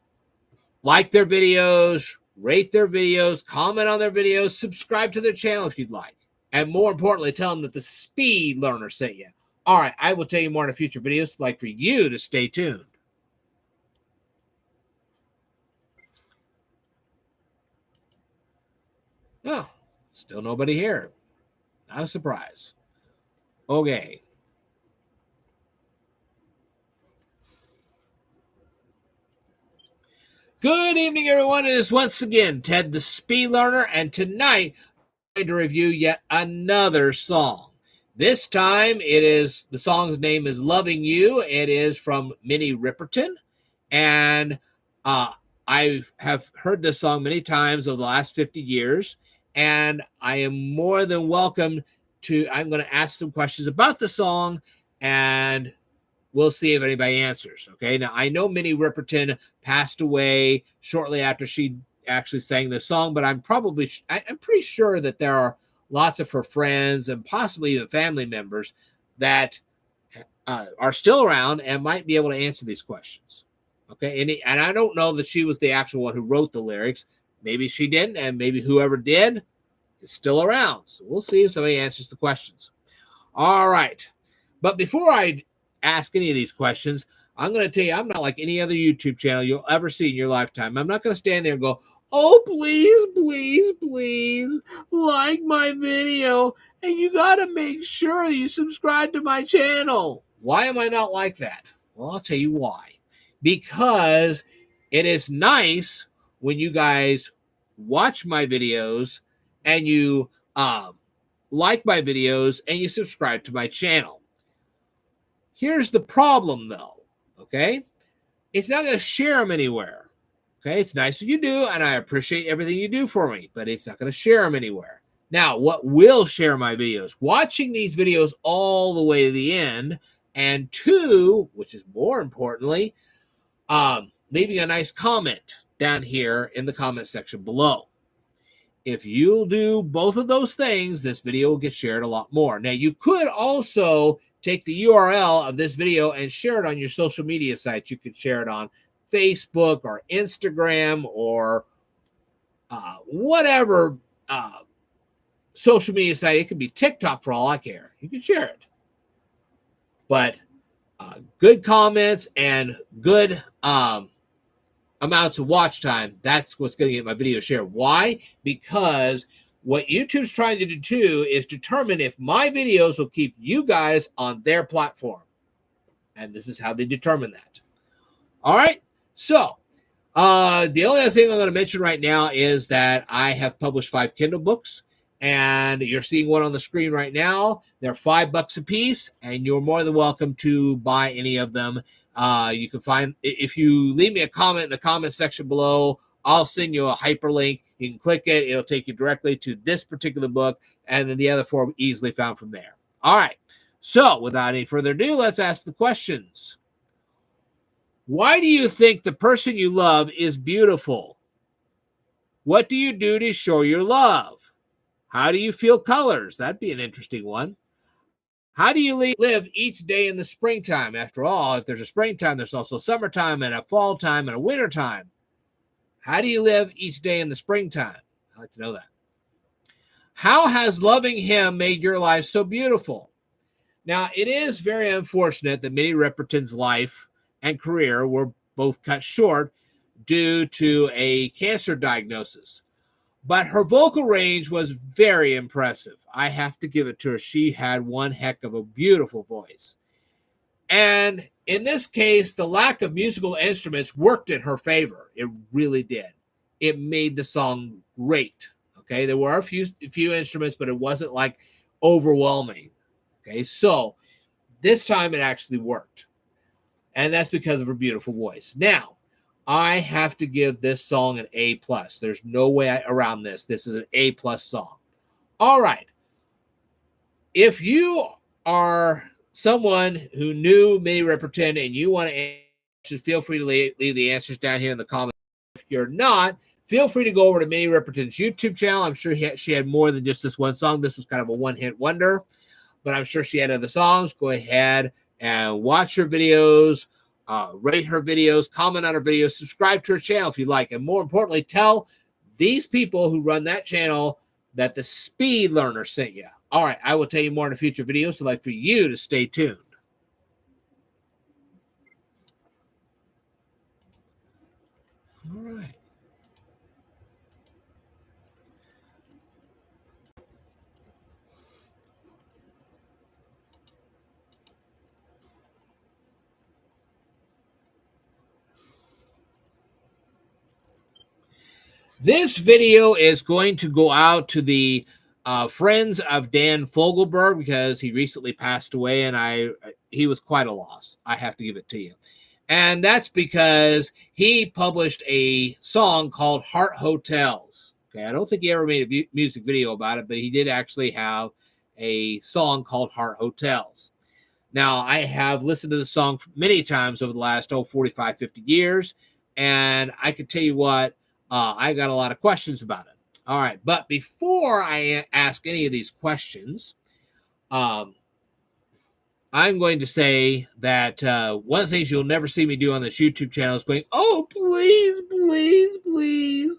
like their videos, rate their videos, comment on their videos, subscribe to their channel if you'd like. And more importantly, tell them that the Speed Learner sent you. All right, I will tell you more in a future videos. So I'd like for you to stay tuned. Oh, still nobody here. Not a surprise. Okay. Good evening, everyone. It is once again Ted the Speed Learner, and tonight I'm going to review yet another song. This time the song's name is Loving You. It is from Minnie Riperton, and I have heard this song many times over the last 50 years, and I am more than welcome to. I'm going to ask some questions about the song, and we'll see if anybody answers. Okay. Now, I know Minnie Riperton passed away shortly after she actually sang the song, but I'm pretty sure that there are lots of her friends and possibly even family members that are still around and might be able to answer these questions. Okay. And I don't know that she was the actual one who wrote the lyrics. Maybe she didn't, and maybe whoever did is still around. So we'll see if somebody answers the questions. All right. But before I ask any of these questions, I'm going to tell you, I'm not like any other YouTube channel you'll ever see in your lifetime. I'm not going to stand there and go, oh, please, please, please like my video. And you got to make sure you subscribe to my channel. Why am I not like that? Well, I'll tell you why. Because it is nice when you guys watch my videos and you like my videos and you subscribe to my channel. Here's the problem, though, okay? It's not going to share them anywhere, okay? It's nice that you do, and I appreciate everything you do for me, but it's not going to share them anywhere. Now, what will share my videos? Watching these videos all the way to the end, and two, which is more importantly, leaving a nice comment down here in the comment section below. If you'll do both of those things, this video will get shared a lot more. Now, you could also take the URL of this video and share it on your social media sites. You could share it on Facebook or Instagram or whatever social media site. It could be TikTok for all I care. You can share it. But good comments and good amounts of watch time, that's what's going to get my video shared. Why? Because what YouTube's trying to do too is determine if my videos will keep you guys on their platform. And this is how they determine that. All right. So the only other thing I'm going to mention right now is that I have published 5 Kindle books, and you're seeing one on the screen right now. They're $5 a piece, and you're more than welcome to buy any of them. You can find, if you leave me a comment in the comment section below, I'll send you a hyperlink. You can click it. It'll take you directly to this particular book, and then the other 4 easily found from there. All right. So without any further ado, let's ask the questions. Why do you think the person you love is beautiful? What do you do to show your love? How do you feel colors? That'd be an interesting one. How do you live each day in the springtime? After all, if there's a springtime, there's also summertime and a fall time and a winter time. How do you live each day in the springtime? I'd like to know that. How has loving him made your life so beautiful? Now, it is very unfortunate that Minnie Riperton's life and career were both cut short due to a cancer diagnosis. But her vocal range was very impressive. I have to give it to her. She had one heck of a beautiful voice. And in this case, the lack of musical instruments worked in her favor. It really did. It made the song great. Okay, there were a few instruments, but it wasn't like overwhelming. Okay, so this time it actually worked. And that's because of her beautiful voice. Now, I have to give this song an A+. There's no way around this. This is an A+ song. All right. If you are someone who knew Minnie Riperton and you want to answer, feel free to leave the answers down here in the comments. If you're not, feel free to go over to Minnie Riperton's YouTube channel. I'm sure she had more than just this one song. This was kind of a one-hit wonder, but I'm sure she had other songs. Go ahead and watch her videos. Rate her videos, comment on her videos, subscribe to her channel if you like, and more importantly, tell these people who run that channel that the Speed Learner sent you. All right, I will tell you more in a future video, so I'd like for you to stay tuned. All right. This video is going to go out to the friends of Dan Fogelberg because he recently passed away, and he was quite a loss. I have to give it to you. And that's because he published a song called Heart Hotels. Okay, I don't think he ever made a music video about it, but he did actually have a song called Heart Hotels. Now, I have listened to the song many times over the last 45, 50 years, and I can tell you what, I got a lot of questions about it. All right, but before I ask any of these questions, I'm going to say that one of the things you'll never see me do on this YouTube channel is going, oh, please, please, please,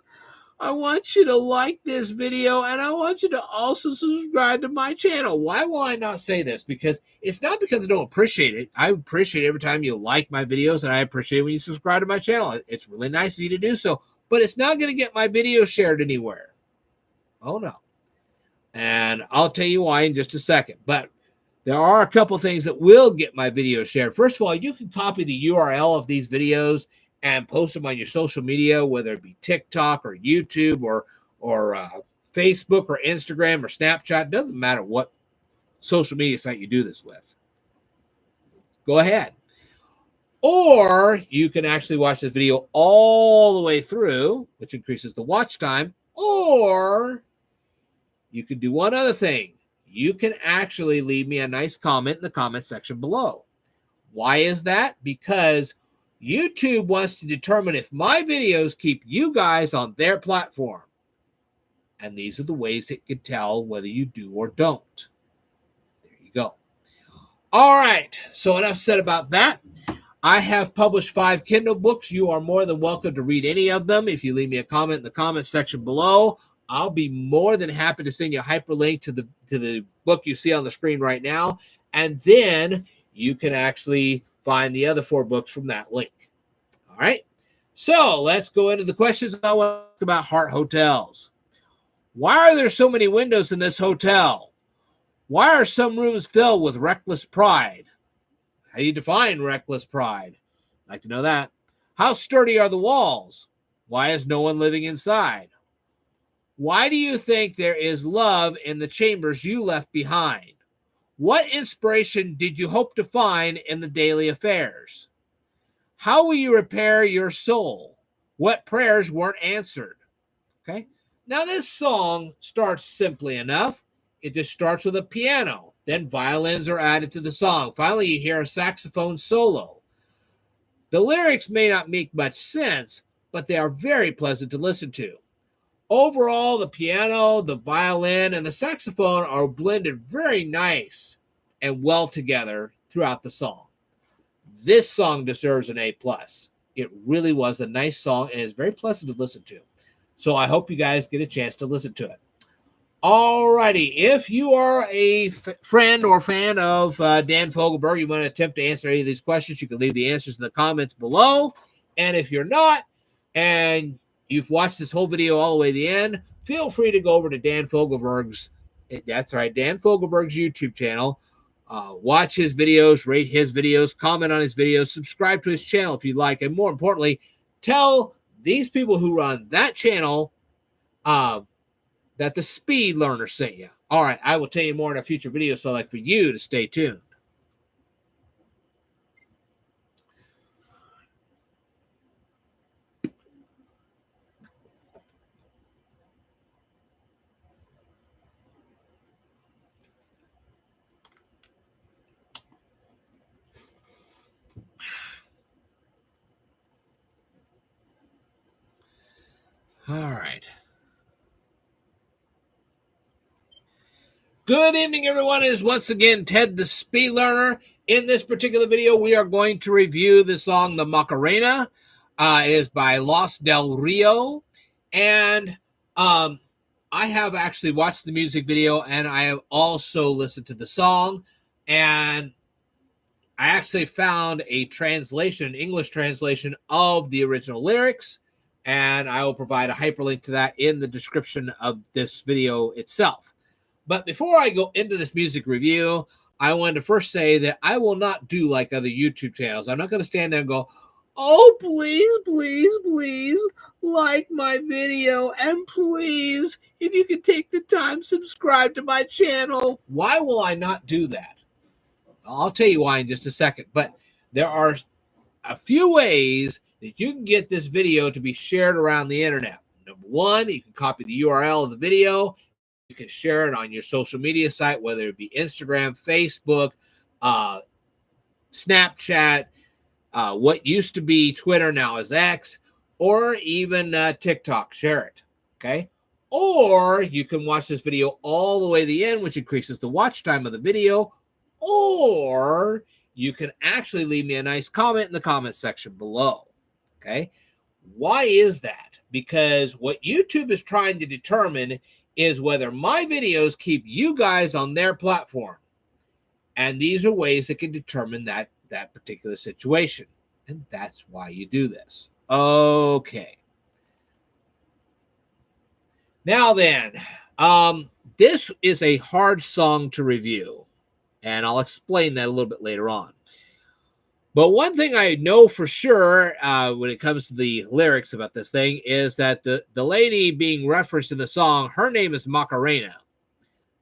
I want you to like this video, and I want you to also subscribe to my channel. Why will I not say this? Because it's not because I don't appreciate it. I appreciate every time you like my videos, and I appreciate when you subscribe to my channel. It's really nice of you to do so, but it's not going to get my video shared anywhere. Oh, no. And I'll tell you why in just a second. But there are a couple things that will get my video shared. First of all, you can copy the URL of these videos and post them on your social media, whether it be TikTok or YouTube or Facebook or Instagram or Snapchat. Doesn't matter what social media site you do this with. Go ahead. Or you can actually watch this video all the way through, which increases the watch time. Or you can do one other thing. You can actually leave me a nice comment in the comment section below. Why is that? Because YouTube wants to determine if my videos keep you guys on their platform. And these are the ways it can tell whether you do or don't. There you go. All right. So enough said about that. I have published 5 Kindle books. You are more than welcome to read any of them. If you leave me a comment in the comment section below, I'll be more than happy to send you a hyperlink to the book you see on the screen right now. And then you can actually find the other 4 books from that link. All right. So let's go into the questions I want to ask about Heart Hotels. Why are there so many windows in this hotel? Why are some rooms filled with reckless pride? How do you define reckless pride? I'd like to know that. How sturdy are the walls? Why is no one living inside? Why do you think there is love in the chambers you left behind? What inspiration did you hope to find in the daily affairs? How will you repair your soul? What prayers weren't answered? Okay. Now this song starts simply enough. It just starts with a piano. Then violins are added to the song. Finally, you hear a saxophone solo. The lyrics may not make much sense, but they are very pleasant to listen to. Overall, the piano, the violin, and the saxophone are blended very nice and well together throughout the song. This song deserves an A+. It really was a nice song and is very pleasant to listen to. So I hope you guys get a chance to listen to it. Alrighty, if you are a friend or fan of Dan Fogelberg, you want to attempt to answer any of these questions, you can leave the answers in the comments below. And if you're not, and you've watched this whole video all the way to the end, feel free to go over to Dan Fogelberg's, that's right, Dan Fogelberg's YouTube channel. Watch his videos, rate his videos, comment on his videos, subscribe to his channel if you like, and more importantly, tell these people who run that channel that the Speed Learner sent you. All right, I will tell you more in a future video, so I'd like for you to stay tuned. All right. Good evening, everyone. It is once again Ted the Speed Learner. In this particular video, we are going to review the song The Macarena. It is by Los Del Rio. And I have actually watched the music video, and I have also listened to the song. And I actually found a translation, an English translation of the original lyrics. And I will provide a hyperlink to that in the description of this video itself. But before I go into this music review, I wanted to first say that I will not do like other YouTube channels. I'm not going to stand there and go, oh, please, please, please like my video. And please, if you could take the time, subscribe to my channel. Why will I not do that? I'll tell you why in just a second. But there are a few ways that you can get this video to be shared around the internet. Number one, you can copy the URL of the video. You can share it on your social media site, whether it be Instagram, Facebook, Snapchat, what used to be Twitter now is X, or even TikTok. Share it, okay? Or you can watch this video all the way to the end, which increases the watch time of the video, or you can actually leave me a nice comment in the comment section below, okay? Why is that? Because what YouTube is trying to determine is whether my videos keep you guys on their platform. And these are ways that can determine that particular situation. And that's why you do this. Okay. Now then, this is a hard song to review. And I'll explain that a little bit later on. But one thing I know for sure when it comes to the lyrics about this thing is that the lady being referenced in the song, her name is Macarena.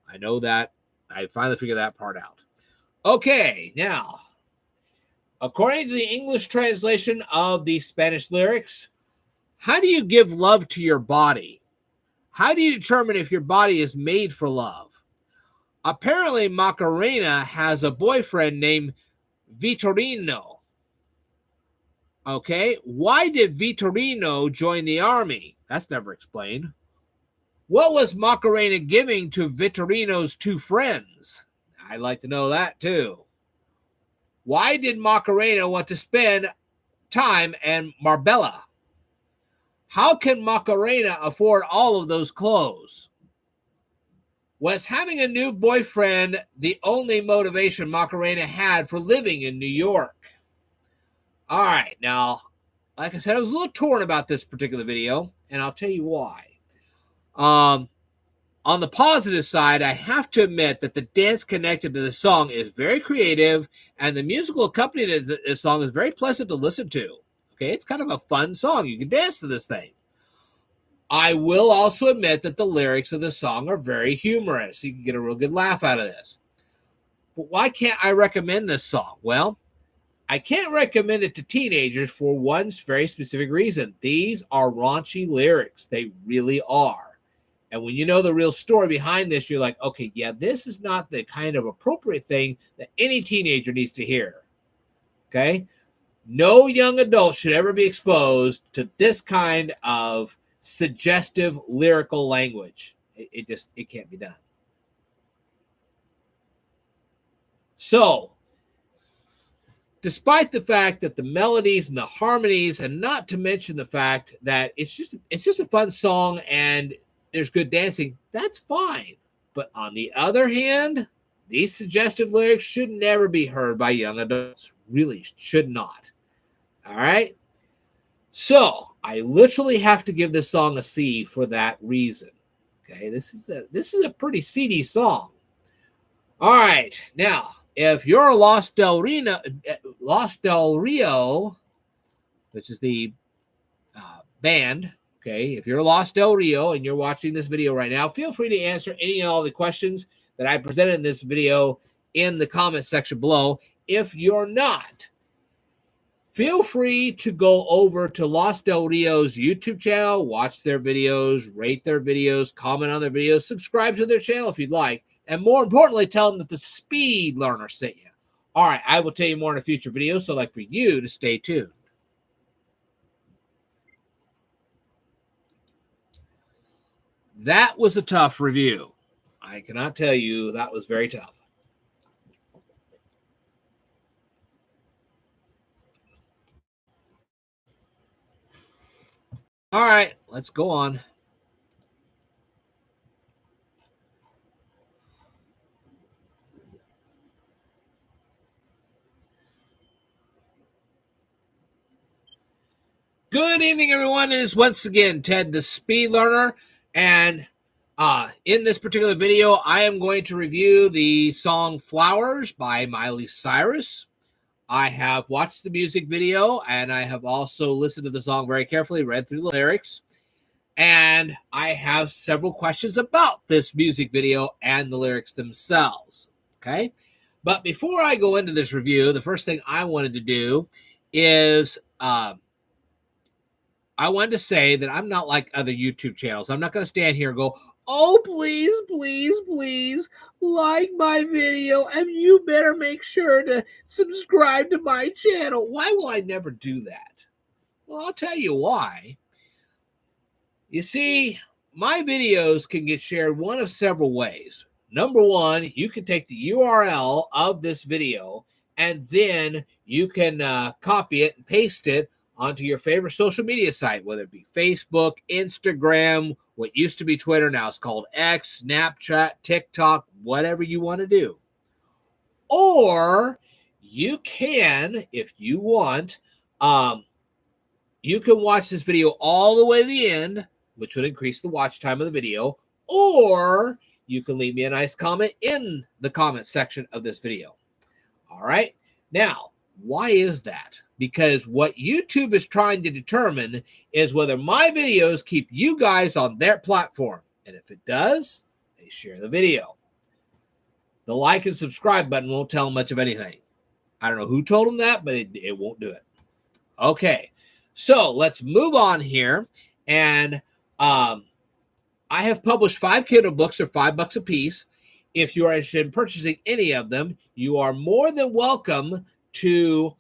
I know that. I finally figured that part out. Okay, now, according to the English translation of the Spanish lyrics, how do you give love to your body? How do you determine if your body is made for love? Apparently, Macarena has a boyfriend named Vitorino. Okay, why did Vitorino join the army? That's never explained. What was Macarena giving to Vitorino's two friends? I'd like to know that too. Why did Macarena want to spend time in Marbella? How can Macarena afford all of those clothes? Was having a new boyfriend the only motivation Macarena had for living in New York? All right, now, like I said, I was a little torn about this particular video, and I'll tell you why. On the positive side, I have to admit that the dance connected to the song is very creative, and the musical accompaniment to this song is very pleasant to listen to. Okay, it's kind of a fun song. You can dance to this thing. I will also admit that the lyrics of the song are very humorous. You can get a real good laugh out of this. But why can't I recommend this song? Well, I can't recommend it to teenagers for one very specific reason. These are raunchy lyrics. They really are. And when you know the real story behind this, you're like, okay, yeah, this is not the kind of appropriate thing that any teenager needs to hear. Okay? No young adult should ever be exposed to this kind of suggestive lyrical language. It can't be done. So, despite the fact that the melodies and the harmonies, and not to mention the fact that it's just a fun song and there's good dancing, that's fine. But on the other hand, these suggestive lyrics should never be heard by young adults. Really should not. All right? So, I literally have to give this song a C for that reason. Okay? This is a pretty seedy song. All right. Now, if you're Los Del Rio, which is the band, okay, if you're Los Del Rio and you're watching this video right now, feel free to answer any and all the questions that I presented in this video in the comment section below. If you're not, feel free to go over to Los Del Rio's YouTube channel, watch their videos, rate their videos, comment on their videos, subscribe to their channel if you'd like, and more importantly, tell them that the Speed Learner sent you. All right, I will tell you more in a future video, so I'd like for you to stay tuned. That was a tough review. I cannot tell you that was very tough. All right, let's go on. Good evening, everyone. It is once again Ted, the Speed Learner, and in this particular video, I am going to review the song Flowers by Miley Cyrus. I have watched the music video, and I have also listened to the song very carefully, read through the lyrics, and I have several questions about this music video and the lyrics themselves, okay? But before I go into this review, the first thing I wanted to do is I wanted to say that I'm not like other YouTube channels. I'm not going to stand here and go, oh, please, please, please like my video, and you better make sure to subscribe to my channel. Why will I never do that? Well, I'll tell you why. You see, my videos can get shared one of several ways. Number one, you can take the URL of this video and then you can copy it and paste it onto your favorite social media site, whether it be Facebook, Instagram, what used to be Twitter, now it's called X, Snapchat, TikTok, whatever you want to do. Or you can, if you want, you can watch this video all the way to the end, which would increase the watch time of the video, or you can leave me a nice comment in the comment section of this video. All right. Now, why is that? Because what YouTube is trying to determine is whether my videos keep you guys on their platform. And if it does, they share the video. The like and subscribe button won't tell them much of anything. I don't know who told them that, but it won't do it. Okay. So let's move on here. And I have published 5 Kindle books for $5 a piece. If you are interested in purchasing any of them, you are more than welcome to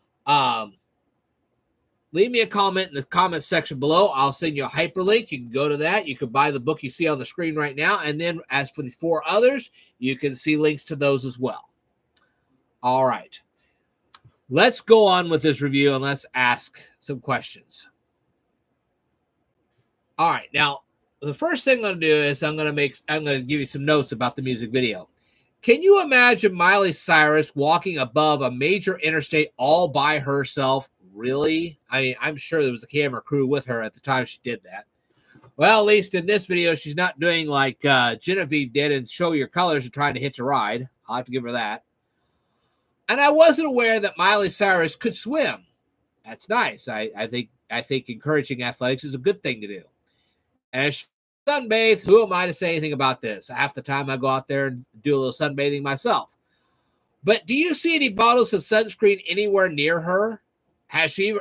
leave me a comment in the comment section below. I'll send you a hyperlink. You can go to that. You can buy the book you see on the screen right now. And then as for the 4 others, you can see links to those as well. All right. Let's go on with this review and let's ask some questions. All right. Now, the first thing I'm going to do is I'm going to give you some notes about the music video. Can you imagine Miley Cyrus walking above a major interstate all by herself? Really? I mean, I'm sure there was a camera crew with her at the time she did that. Well, at least in this video, she's not doing like Genevieve did and show your colors and trying to hitch a ride. I'll have to give her that. And I wasn't aware that Miley Cyrus could swim. That's nice. I think encouraging athletics is a good thing to do. And if she sunbathe, who am I to say anything about this? Half the time I go out there and do a little sunbathing myself. But do you see any bottles of sunscreen anywhere near her? Has she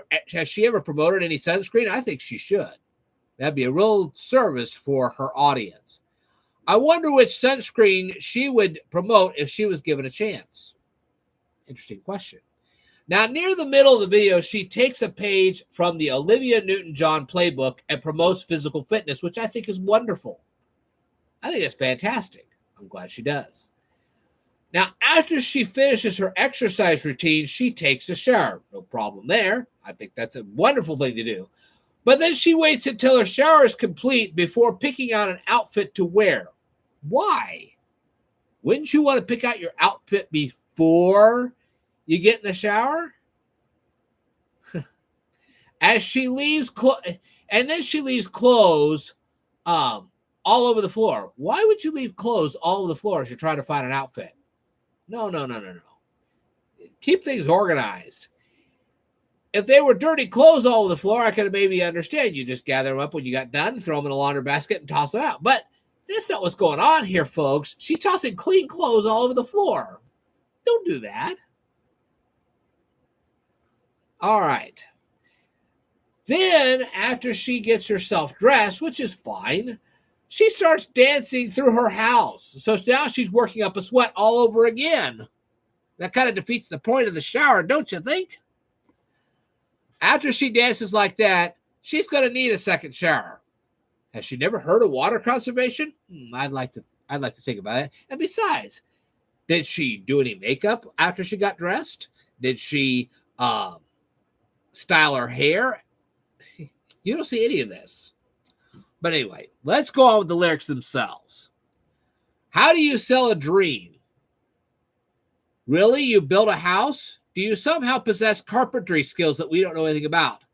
ever promoted any sunscreen? I think she should. That'd be a real service for her audience. I wonder which sunscreen she would promote if she was given a chance. Interesting question. Now, near the middle of the video, she takes a page from the Olivia Newton-John playbook and promotes physical fitness, which I think is wonderful. I think it's fantastic. I'm glad she does. Now, after she finishes her exercise routine, she takes a shower. No problem there. I think that's a wonderful thing to do. But then she waits until her shower is complete before picking out an outfit to wear. Why? Wouldn't you want to pick out your outfit before you get in the shower? As she leaves, and then she leaves clothes all over the floor. Why would you leave clothes all over the floor as you're trying to find an outfit? No. Keep things organized. If they were dirty clothes all over the floor, I could have maybe understand. You just gather them up when you got done, throw them in a laundry basket, and toss them out. But that's not what's going on here, folks. She's tossing clean clothes all over the floor. Don't do that. All right. Then, after she gets herself dressed, which is fine, she starts dancing through her house. So now she's working up a sweat all over again. That kind of defeats the point of the shower, don't you think? After she dances like that, she's going to need a second shower. Has she never heard of water conservation? I'd like to think about it. And besides, did she do any makeup after she got dressed? Did she style her hair? You don't see any of this. But anyway, let's go on with the lyrics themselves. How do you sell a dream? Really? You build a house? Do you somehow possess carpentry skills that we don't know anything about?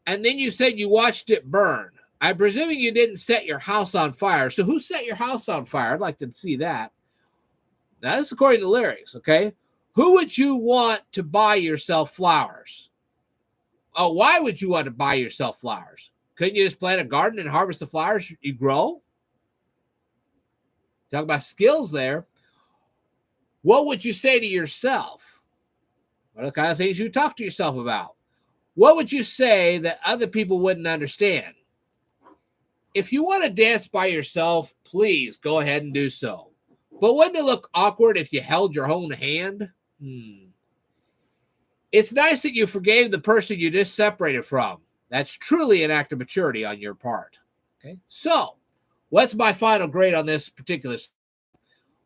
And then you said you watched it burn. I'm presuming you didn't set your house on fire. So who set your house on fire? I'd like to see that. Now, this is according to the lyrics, okay? Who would you want to buy yourself flowers? Oh, why would you want to buy yourself flowers? Couldn't you just plant a garden and harvest the flowers you grow? Talk about skills there. What would you say to yourself? What are the kind of things you talk to yourself about? What would you say that other people wouldn't understand? If you want to dance by yourself, please go ahead and do so. But wouldn't it look awkward if you held your own hand? It's nice that you forgave the person you just separated from. That's truly an act of maturity on your part. Okay, so what's my final grade on this particular song?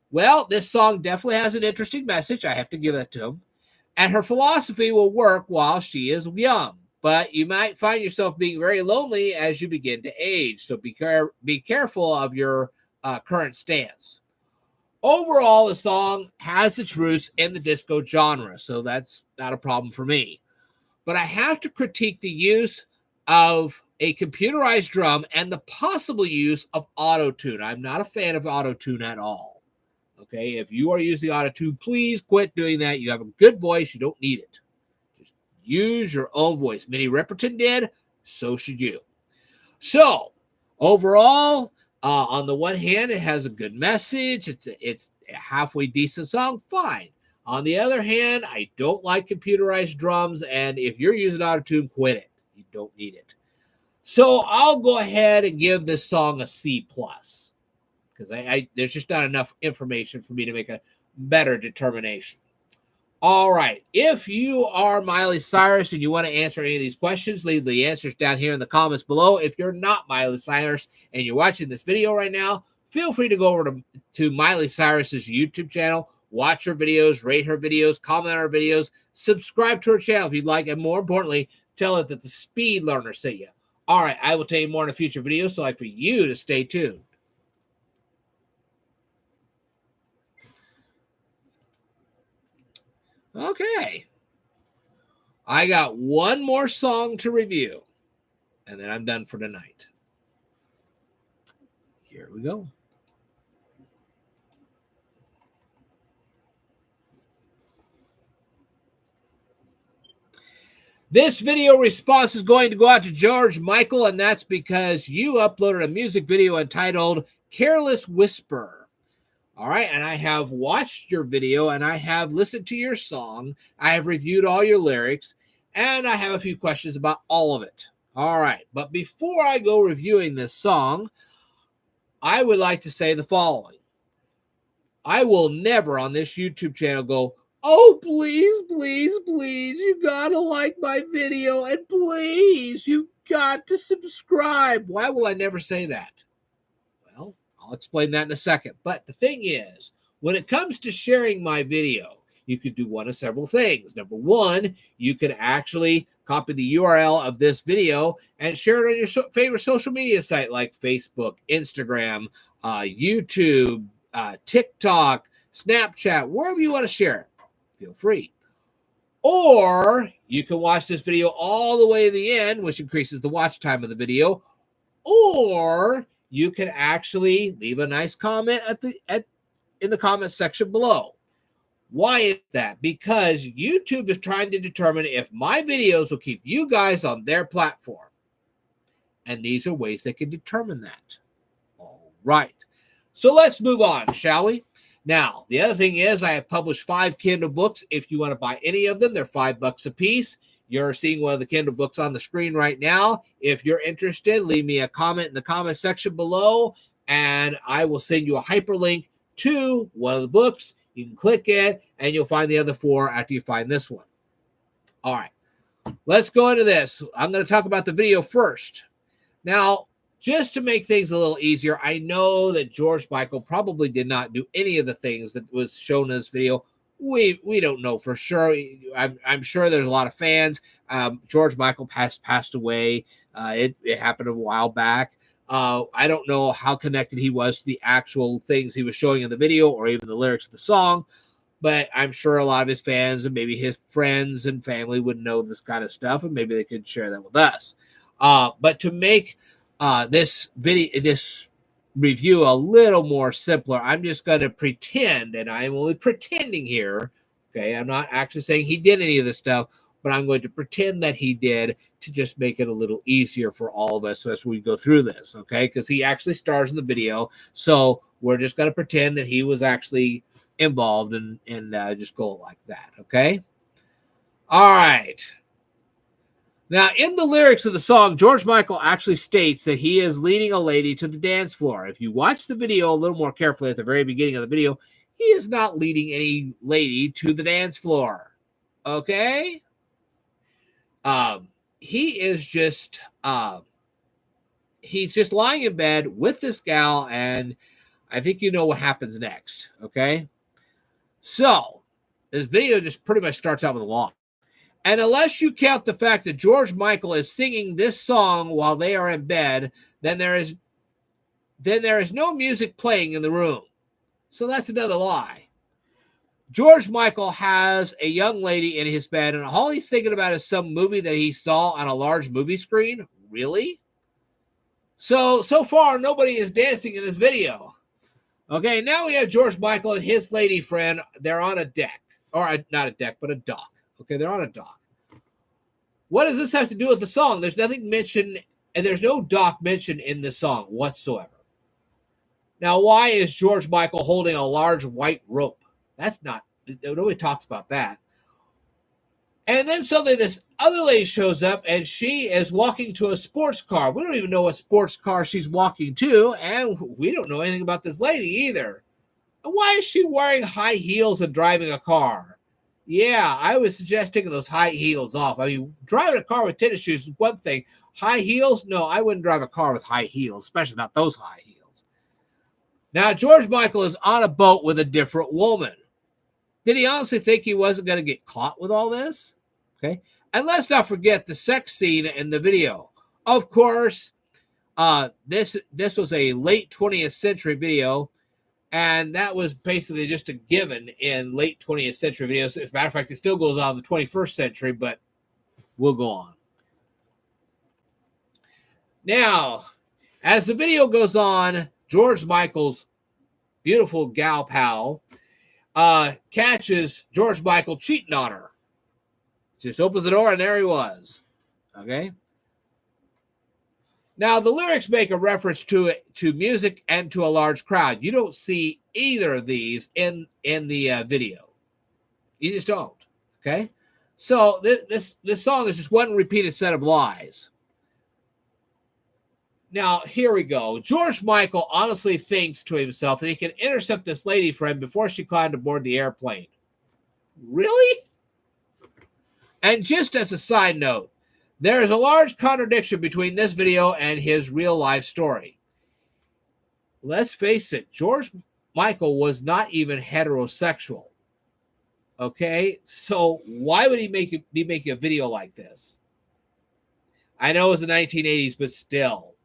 Well, this song definitely has an interesting message. I have to give that to him. And her philosophy will work while she is young. But you might find yourself being very lonely as you begin to age. So be careful of your current stance. Overall, the song has its roots in the disco genre, so that's not a problem for me. But I have to critique the use of a computerized drum and the possible use of auto-tune. I'm not a fan of auto-tune at all. Okay, if you are using auto-tune, please quit doing that. You have a good voice. You don't need it. Just use your own voice. Minnie Riperton did, so should you. So, overall, on the one hand, it has a good message. It's a halfway decent song. Fine. On the other hand, I don't like computerized drums, and if you're using auto-tune, quit it. You don't need it. So I'll go ahead and give this song a C+, because there's just not enough information for me to make a better determination. All right. If you are Miley Cyrus and you want to answer any of these questions, leave the answers down here in the comments below. If you're not Miley Cyrus and you're watching this video right now, feel free to go over to Miley Cyrus's YouTube channel, watch her videos, rate her videos, comment on her videos, subscribe to her channel if you'd like, and more importantly, tell her that the Speed Learner sent you. All right. I will tell you more in a future video, so I'd like for you to stay tuned. Okay. I got one more song to review, and then I'm done for tonight. Here we go. This video response is going to go out to George Michael, and that's because you uploaded a music video entitled Careless Whisper. All right, and I have watched your video, and I have listened to your song. I have reviewed all your lyrics, and I have a few questions about all of it. All right, but before I go reviewing this song, I would like to say the following. I will never on this YouTube channel go, oh, please, please, please, you gotta like my video, and please, you got to subscribe. Why will I never say that? Well, I'll explain that in a second. But the thing is, when it comes to sharing my video, you could do one of several things. Number one, you can actually copy the URL of this video and share it on your favorite social media site like Facebook, Instagram, YouTube, TikTok, Snapchat, wherever you want to share it. Feel free. Or you can watch this video all the way to the end, which increases the watch time of the video. Or you can actually leave a nice comment in the comment section below. Why is that? Because YouTube is trying to determine if my videos will keep you guys on their platform. And these are ways they can determine that. All right. So let's move on, shall we? Now, the other thing is I have published 5 Kindle books. If you want to buy any of them, they're $5 a piece. You're seeing one of the Kindle books on the screen right now. If you're interested, leave me a comment in the comment section below, and I will send you a hyperlink to one of the books. You can click it, and you'll find the other 4 after you find this one. All right, let's go into this. I'm going to talk about the video first. Now, just to make things a little easier, I know that George Michael probably did not do any of the things that was shown in this video. We don't know for sure. I'm sure there's a lot of fans. George Michael passed away. It happened a while back. I don't know how connected he was to the actual things he was showing in the video or even the lyrics of the song, but I'm sure a lot of his fans and maybe his friends and family would know this kind of stuff, and maybe they could share that with us. But to make this review a little more simpler, I'm just going to pretend, and I'm only pretending here. Okay, I'm not actually saying he did any of this stuff, but I'm going to pretend that he did to just make it a little easier for all of us as we go through this. Okay, because he actually stars in the video, so we're just going to pretend that he was actually involved and just go like that. Okay. All right. Now, in the lyrics of the song, George Michael actually states that he is leading a lady to the dance floor. If you watch the video a little more carefully at the very beginning of the video, he is not leading any lady to the dance floor. Okay? He is just he's just lying in bed with this gal, and I think you know what happens next. Okay? So, this video just pretty much starts out with a lie. And unless you count the fact that George Michael is singing this song while they are in bed, then there is no music playing in the room. So that's another lie. George Michael has a young lady in his bed, and all he's thinking about is some movie that he saw on a large movie screen. Really? So far, nobody is dancing in this video. Okay, now we have George Michael and his lady friend. They're on a deck. Or not a deck, but a dock. Okay, they're on a dock. What does this have to do with the song? There's nothing mentioned, and there's no dock mentioned in the song whatsoever. Now, why is George Michael holding a large white rope? That's not, nobody talks about that. And then suddenly this other lady shows up, and she is walking to a sports car. We don't even know what sports car she's walking to, and we don't know anything about this lady either. And why is she wearing high heels and driving a car? Yeah, I would suggest taking those high heels off. I mean, driving a car with tennis shoes is one thing. High heels? No, I wouldn't drive a car with high heels, especially not those high heels. Now, George Michael is on a boat with a different woman. Did he honestly think he wasn't going to get caught with all this? Okay. And let's not forget the sex scene in the video. Of course, this was a late 20th century video. And that was basically just a given in late 20th century videos. As a matter of fact, it still goes on in the 21st century, but we'll go on. Now, as the video goes on, George Michael's beautiful gal pal catches George Michael cheating on her. Just opens the door, and there he was. Okay? Now, the lyrics make a reference to music and to a large crowd. You don't see either of these in the video. You just don't. Okay? So this song is just one repeated set of lies. Now, here we go. George Michael honestly thinks to himself that he can intercept this lady friend before she climbed aboard the airplane. Really? And just as a side note, there is a large contradiction between this video and his real-life story. Let's face it, George Michael was not even heterosexual. Okay? So why would he be making a video like this? I know it was the 1980s, but still.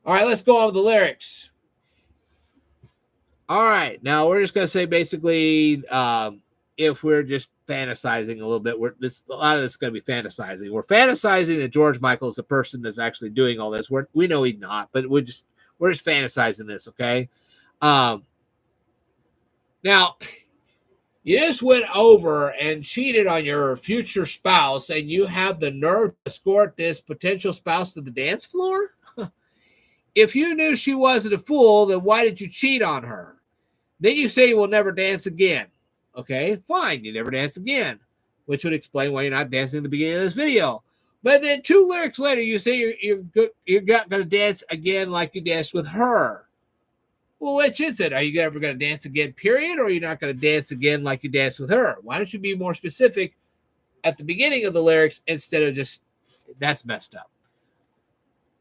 All right, let's go on with the lyrics. All right, now we're just going to say basically if we're just fantasizing a little bit, a lot of this is going to be fantasizing. We're fantasizing that George Michael is the person that's actually doing all this. We know he's not, but we're just fantasizing this, okay? Now, you just went over and cheated on your future spouse, and you have the nerve to escort this potential spouse to the dance floor? If you knew she wasn't a fool, then why did you cheat on her? Then you say you will never dance again. Okay, fine, you never dance again, which would explain why you're not dancing at the beginning of this video. But then 2 lyrics later, you say you're not going to dance again like you danced with her. Well, which is it? Are you ever going to dance again, period, or are you not going to dance again like you danced with her? Why don't you be more specific at the beginning of the lyrics instead of just, that's messed up.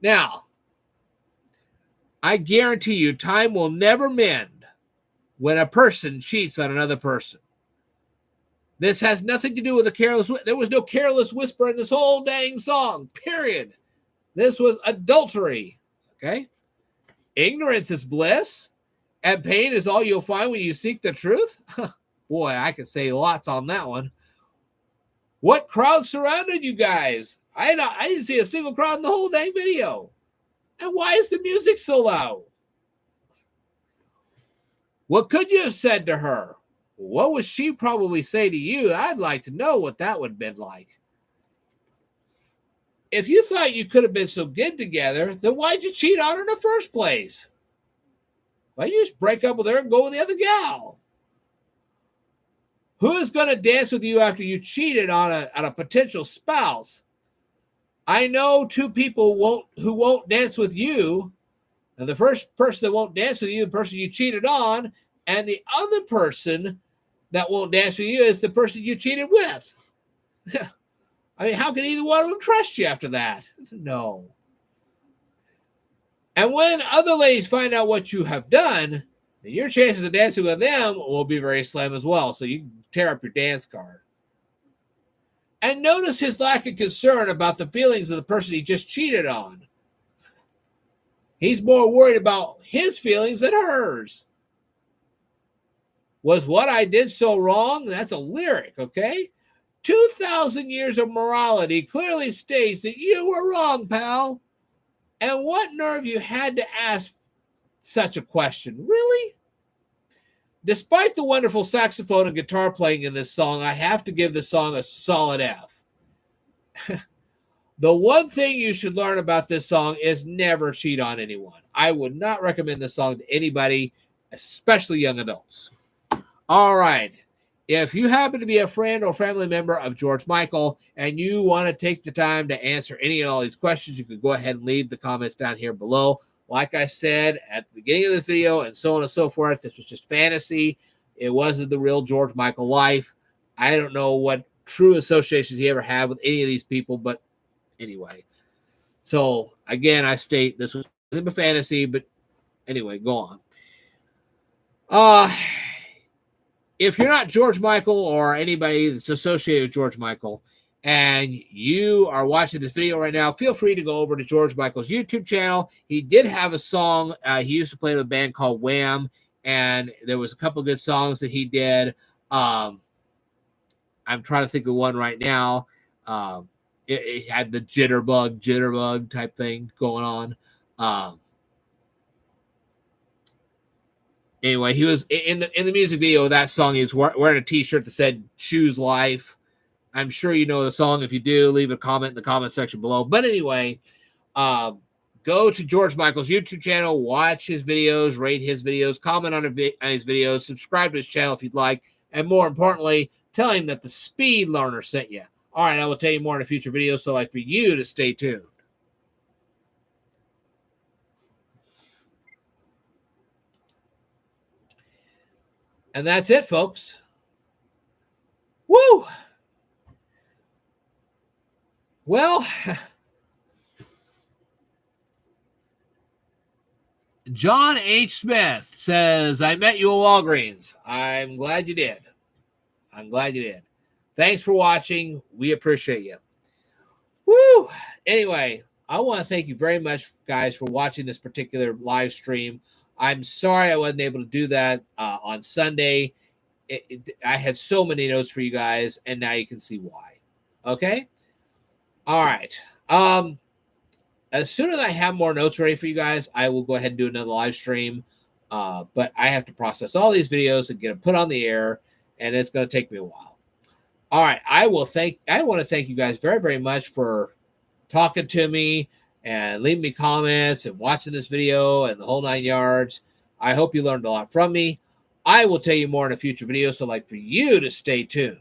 Now, I guarantee you time will never mend when a person cheats on another person. This has nothing to do with there was no careless whisper in this whole dang song, period. This was adultery, okay? Ignorance is bliss, and pain is all you'll find when you seek the truth. Boy, I could say lots on that one. What crowd surrounded you guys? I didn't see a single crowd in the whole dang video. And why is the music so loud? What could you have said to her? What would she probably say to you? I'd like to know what that would have been like. If you thought you could have been so good together, then why'd you cheat on her in the first place? Why don't you just break up with her and go with the other gal? Who is going to dance with you after you cheated on a potential spouse? I know two people who won't dance with you. And the first person that won't dance with you, the person you cheated on, and the other person that won't dance with you is the person you cheated with. I mean, how can either one of them trust you after that? No. And when other ladies find out what you have done, then your chances of dancing with them will be very slim as well. So you can tear up your dance card. And notice his lack of concern about the feelings of the person he just cheated on. He's more worried about his feelings than hers. Was what I did so wrong? That's a lyric, okay? 2,000 years of morality clearly states that you were wrong, pal. And what nerve you had to ask such a question? Really? Despite the wonderful saxophone and guitar playing in this song, I have to give the song a solid F. The one thing you should learn about this song is never cheat on anyone. I would not recommend this song to anybody, especially young adults. All right. If you happen to be a friend or family member of George Michael and you want to take the time to answer any and all these questions, you can go ahead and leave the comments down here below. Like I said at the beginning of the video and so on and so forth, this was just fantasy. It wasn't the real George Michael life. I don't know what true associations he ever had with any of these people, but anyway. So, again, I state this was a fantasy, but anyway, go on. If you're not George Michael or anybody that's associated with George Michael and you are watching this video right now, feel free to go over to George Michael's YouTube channel. He did have a song. He used to play with a band called Wham, and there was a couple of good songs that he did. I'm trying to think of one right now. It had the jitterbug type thing going on. Anyway, he was in the music video of that song. He was wearing a T-shirt that said "Choose Life." I'm sure you know the song. If you do, leave a comment in the comment section below. But anyway, go to George Michael's YouTube channel, watch his videos, rate his videos, comment on his videos, subscribe to his channel if you'd like, and more importantly, tell him that the Speed Learner sent you. All right, I will tell you more in a future video, so I'd like for you to stay tuned. And that's it, folks. Woo! Well, John H. Smith says, I met you at Walgreens. I'm glad you did. I'm glad you did. Thanks for watching. We appreciate you. Woo! Anyway, I want to thank you very much, guys, for watching this particular live stream. I'm sorry I wasn't able to do that on Sunday. I had so many notes for you guys, and now you can see why. Okay? All right. As soon as I have more notes ready for you guys, I will go ahead and do another live stream. But I have to process all these videos and get them put on the air, and it's going to take me a while. All right. I want to thank you guys very, very much for talking to me and leaving me comments and watching this video and the whole 9 yards. I hope you learned a lot from me. I will tell you more in a future video, so I'd like for you to stay tuned.